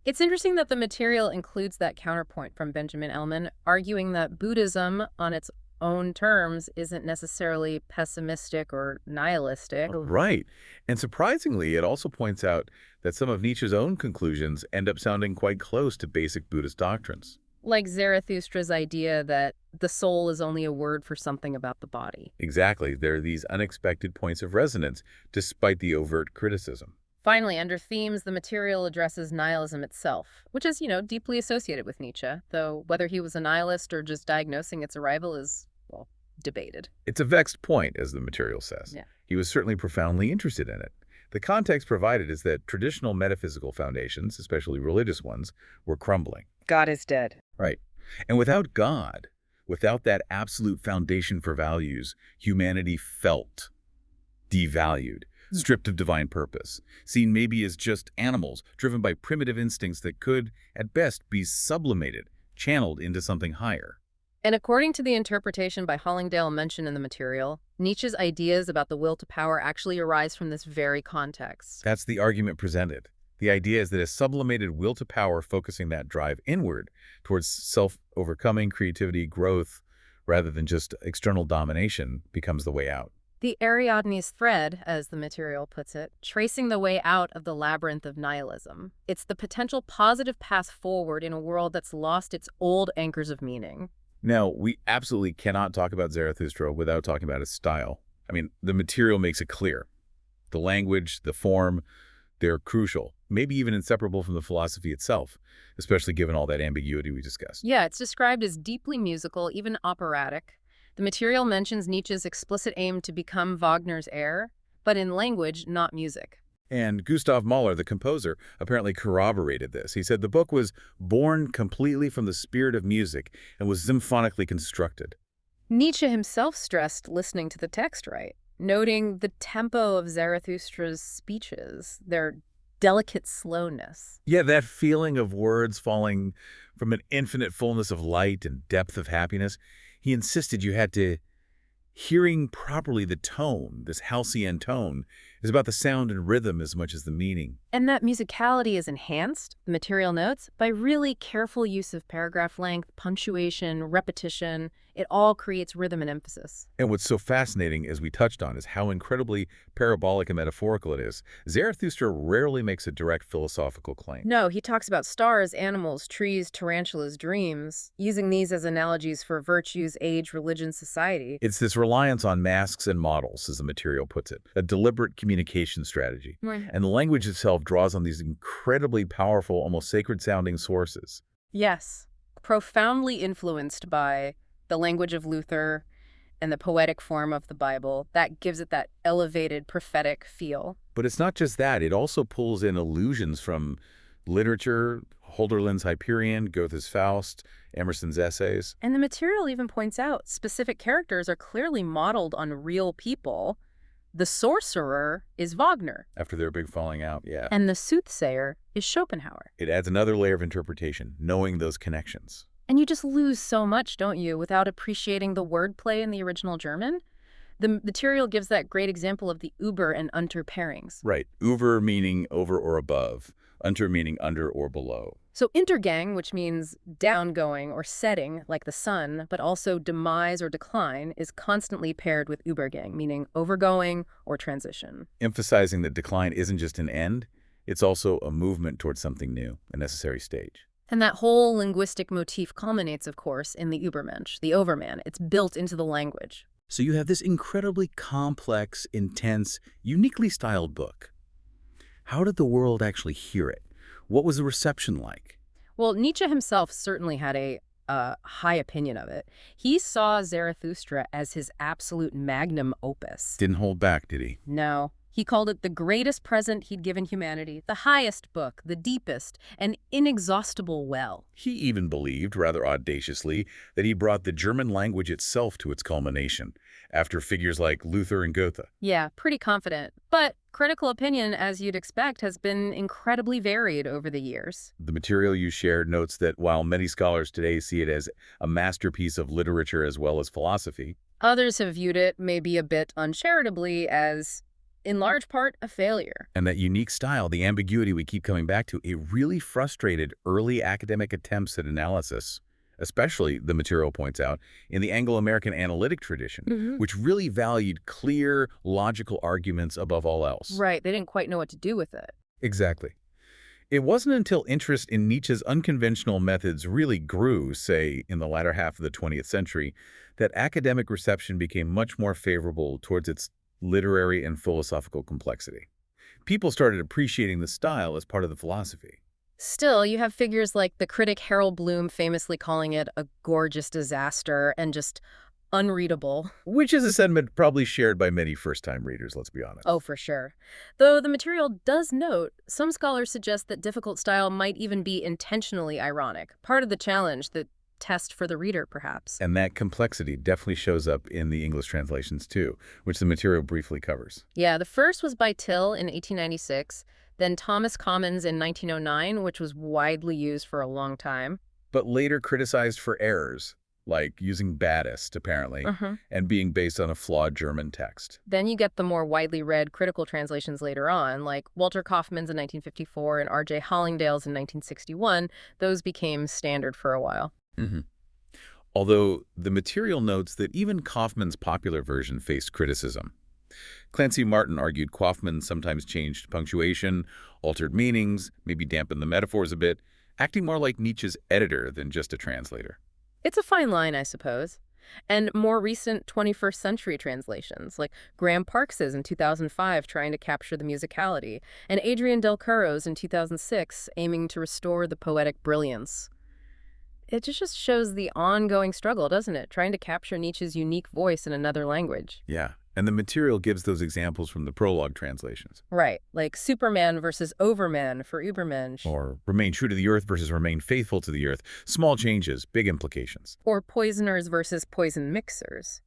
It's interesting that the material includes that counterpoint from Benjamin Ellman, arguing that Buddhism, on its own terms isn't necessarily pessimistic or nihilistic. Right. And surprisingly, it also points out that some of Nietzsche's own conclusions end up sounding quite close to basic Buddhist doctrines. Like Zarathustra's idea that the soul is only a word for something about the body. Exactly. There are these unexpected points of resonance, despite the overt criticism. Finally, under themes, the material addresses nihilism itself, which is, deeply associated with Nietzsche, though whether he was a nihilist or just diagnosing its arrival is, well, debated. It's a vexed point, as the material says. Yeah. He was certainly profoundly interested in it. The context provided is that traditional metaphysical foundations, especially religious ones, were crumbling. God is dead. Right. And without God, without that absolute foundation for values, humanity felt devalued, stripped of divine purpose, seen maybe as just animals, driven by primitive instincts that could, at best, be sublimated, channeled into something higher. And according to the interpretation by Hollingdale mentioned in the material, Nietzsche's ideas about the will to power actually arise from this very context. That's the argument presented. The idea is that a sublimated will to power focusing that drive inward towards self-overcoming, creativity, growth, rather than just external domination, becomes the way out. The Ariadne's thread, as the material puts it, tracing the way out of the labyrinth of nihilism. It's the potential positive path forward in a world that's lost its old anchors of meaning. Now, we absolutely cannot talk about Zarathustra without talking about his style. I mean, the material makes it clear. The language, the form, they're crucial, maybe even inseparable from the philosophy itself, especially given all that ambiguity we discussed. Yeah, it's described as deeply musical, even operatic. The material mentions Nietzsche's explicit aim to become Wagner's heir, but in language, not music. And Gustav Mahler, the composer, apparently corroborated this. He said the book was born completely from the spirit of music and was symphonically constructed. Nietzsche himself stressed listening to the text right, noting the tempo of Zarathustra's speeches, their delicate slowness. Yeah, that feeling of words falling from an infinite fullness of light and depth of happiness, he insisted you had to hearing properly the tone, this halcyon tone, is about the sound and rhythm as much as the meaning. And that musicality is enhanced, the material notes, by really careful use of paragraph length, punctuation, repetition. It all creates rhythm and emphasis. And what's so fascinating, as we touched on, is how incredibly parabolic and metaphorical it is. Zarathustra rarely makes a direct philosophical claim. No, he talks about stars, animals, trees, tarantulas, dreams, using these as analogies for virtues, age, religion, society. It's this reliance on masks and models, as the material puts it, a deliberate communication strategy. Right. And the language itself draws on these incredibly powerful, almost sacred-sounding sources. Yes, profoundly influenced by the language of Luther and the poetic form of the Bible. That gives it that elevated, prophetic feel. But it's not just that. It also pulls in allusions from literature, Hölderlin's Hyperion, Goethe's Faust, Emerson's essays. And the material even points out specific characters are clearly modeled on real people. The sorcerer is Wagner. After their big falling out, yeah. And the soothsayer is Schopenhauer. It adds another layer of interpretation, knowing those connections. And you just lose so much, don't you, without appreciating the wordplay in the original German? The material gives that great example of the über and unter pairings. Right. Über meaning over or above. Unter meaning under or below. So intergang, which means downgoing or setting, like the sun, but also demise or decline, is constantly paired with übergang, meaning overgoing or transition. Emphasizing that decline isn't just an end, it's also a movement towards something new, a necessary stage. And that whole linguistic motif culminates, of course, in the Übermensch, the overman. It's built into the language. So you have this incredibly complex, intense, uniquely styled book. How did the world actually hear it? What was the reception like? Well, Nietzsche himself certainly had a high opinion of it. He saw Zarathustra as his absolute magnum opus. Didn't hold back, did he? No. He called it the greatest present he'd given humanity, the highest book, the deepest, an inexhaustible well. He even believed, rather audaciously, that he brought the German language itself to its culmination, after figures like Luther and Goethe. Yeah, pretty confident. But critical opinion, as you'd expect, has been incredibly varied over the years. The material you shared notes that while many scholars today see it as a masterpiece of literature as well as philosophy, others have viewed it, maybe a bit uncharitably, as in large part, a failure. and that unique style, the ambiguity we keep coming back to, it really frustrated early academic attempts at analysis. especially, the material points out, in the Anglo-American analytic tradition, which really valued clear, logical arguments above all else. Right, they didn't quite know what to do with it. Exactly. It wasn't until interest in Nietzsche's unconventional methods really grew, say, in the latter half of the 20th century, that academic reception became much more favorable towards its literary and philosophical complexity. People started appreciating the style as part of the philosophy. Still, you have figures like the critic Harold Bloom famously calling it a gorgeous disaster and just unreadable. Which is a sentiment probably shared by many first-time readers, let's be honest. Oh, for sure. Though the material does note, some scholars suggest that difficult style might even be intentionally ironic, part of the challenge, the test for the reader, perhaps. And that complexity definitely shows up in the English translations, too, which the material briefly covers. Yeah, the first was by Till in 1896, then Thomas Commons in 1909, which was widely used for a long time. But later criticized for errors, like using baddest, apparently, and being based on a flawed German text. Then you get the more widely read critical translations later on, like Walter Kaufmann's in 1954 and R.J. Hollingdale's in 1961. Those became standard for a while. Although the material notes that even Kaufmann's popular version faced criticism. Clancy Martin argued Kaufmann sometimes changed punctuation, altered meanings, maybe dampened the metaphors a bit, acting more like Nietzsche's editor than just a translator. It's a fine line, I suppose. And more recent 21st century translations, like Graham Parks's in 2005 trying to capture the musicality, and Adrian Del Curro's in 2006 aiming to restore the poetic brilliance. It just shows the ongoing struggle, doesn't it? Trying to capture Nietzsche's unique voice in another language. Yeah, and the material gives those examples from the prologue translations. Right, like Superman versus Overman for Übermensch. Or remain true to the earth versus remain faithful to the earth. Small changes, big implications. Or poisoners versus poison mixers.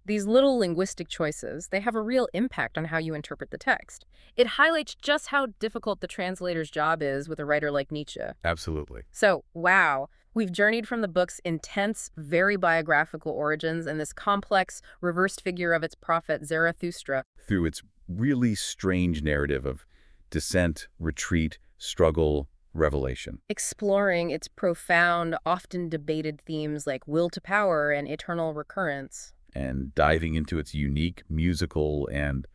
These little linguistic choices, they have a real impact on how you interpret the text. It highlights just how difficult the translator's job is with a writer like Nietzsche. Absolutely. So, wow. We've journeyed from the book's intense, very biographical origins and this complex, reversed figure of its prophet, Zarathustra, through its really strange narrative of descent, retreat, struggle, revelation. exploring its profound, often debated themes like will to power and eternal recurrence. And diving into its unique musical and,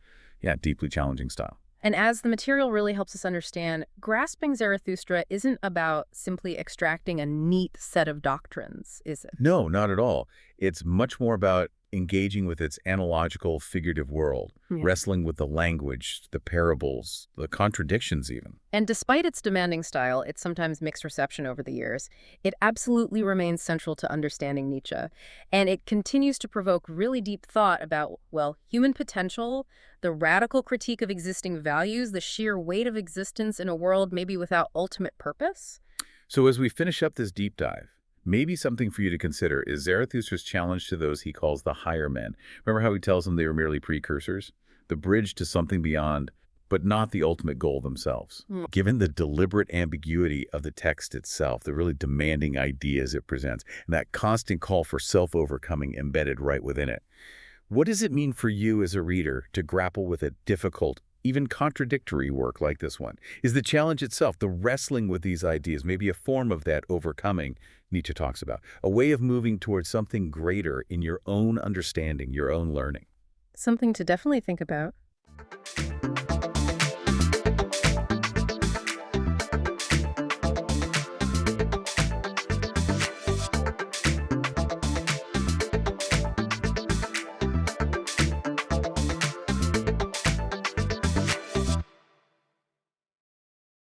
deeply challenging style. And as the material really helps us understand, grasping Zarathustra isn't about simply extracting a neat set of doctrines, is it? No, not at all. It's much more about engaging with its analogical, figurative world, wrestling with the language, the parables, the contradictions even. And despite its demanding style, its sometimes mixed reception over the years, it absolutely remains central to understanding Nietzsche. And it continues to provoke really deep thought about, well, human potential, the radical critique of existing values, the sheer weight of existence in a world maybe without ultimate purpose. So as we finish up this deep dive, maybe something for you to consider is Zarathustra's challenge to those he calls the higher men. Remember how he tells them they were merely precursors? The bridge to something beyond, but not the ultimate goal themselves. Given the deliberate ambiguity of the text itself, the really demanding ideas it presents, and that constant call for self-overcoming embedded right within it, what does it mean for you as a reader to grapple with a difficult, even contradictory work like this one? Is the challenge itself, the wrestling with these ideas, maybe a form of that overcoming Nietzsche talks about, a way of moving towards something greater in your own understanding, your own learning? Something to definitely think about.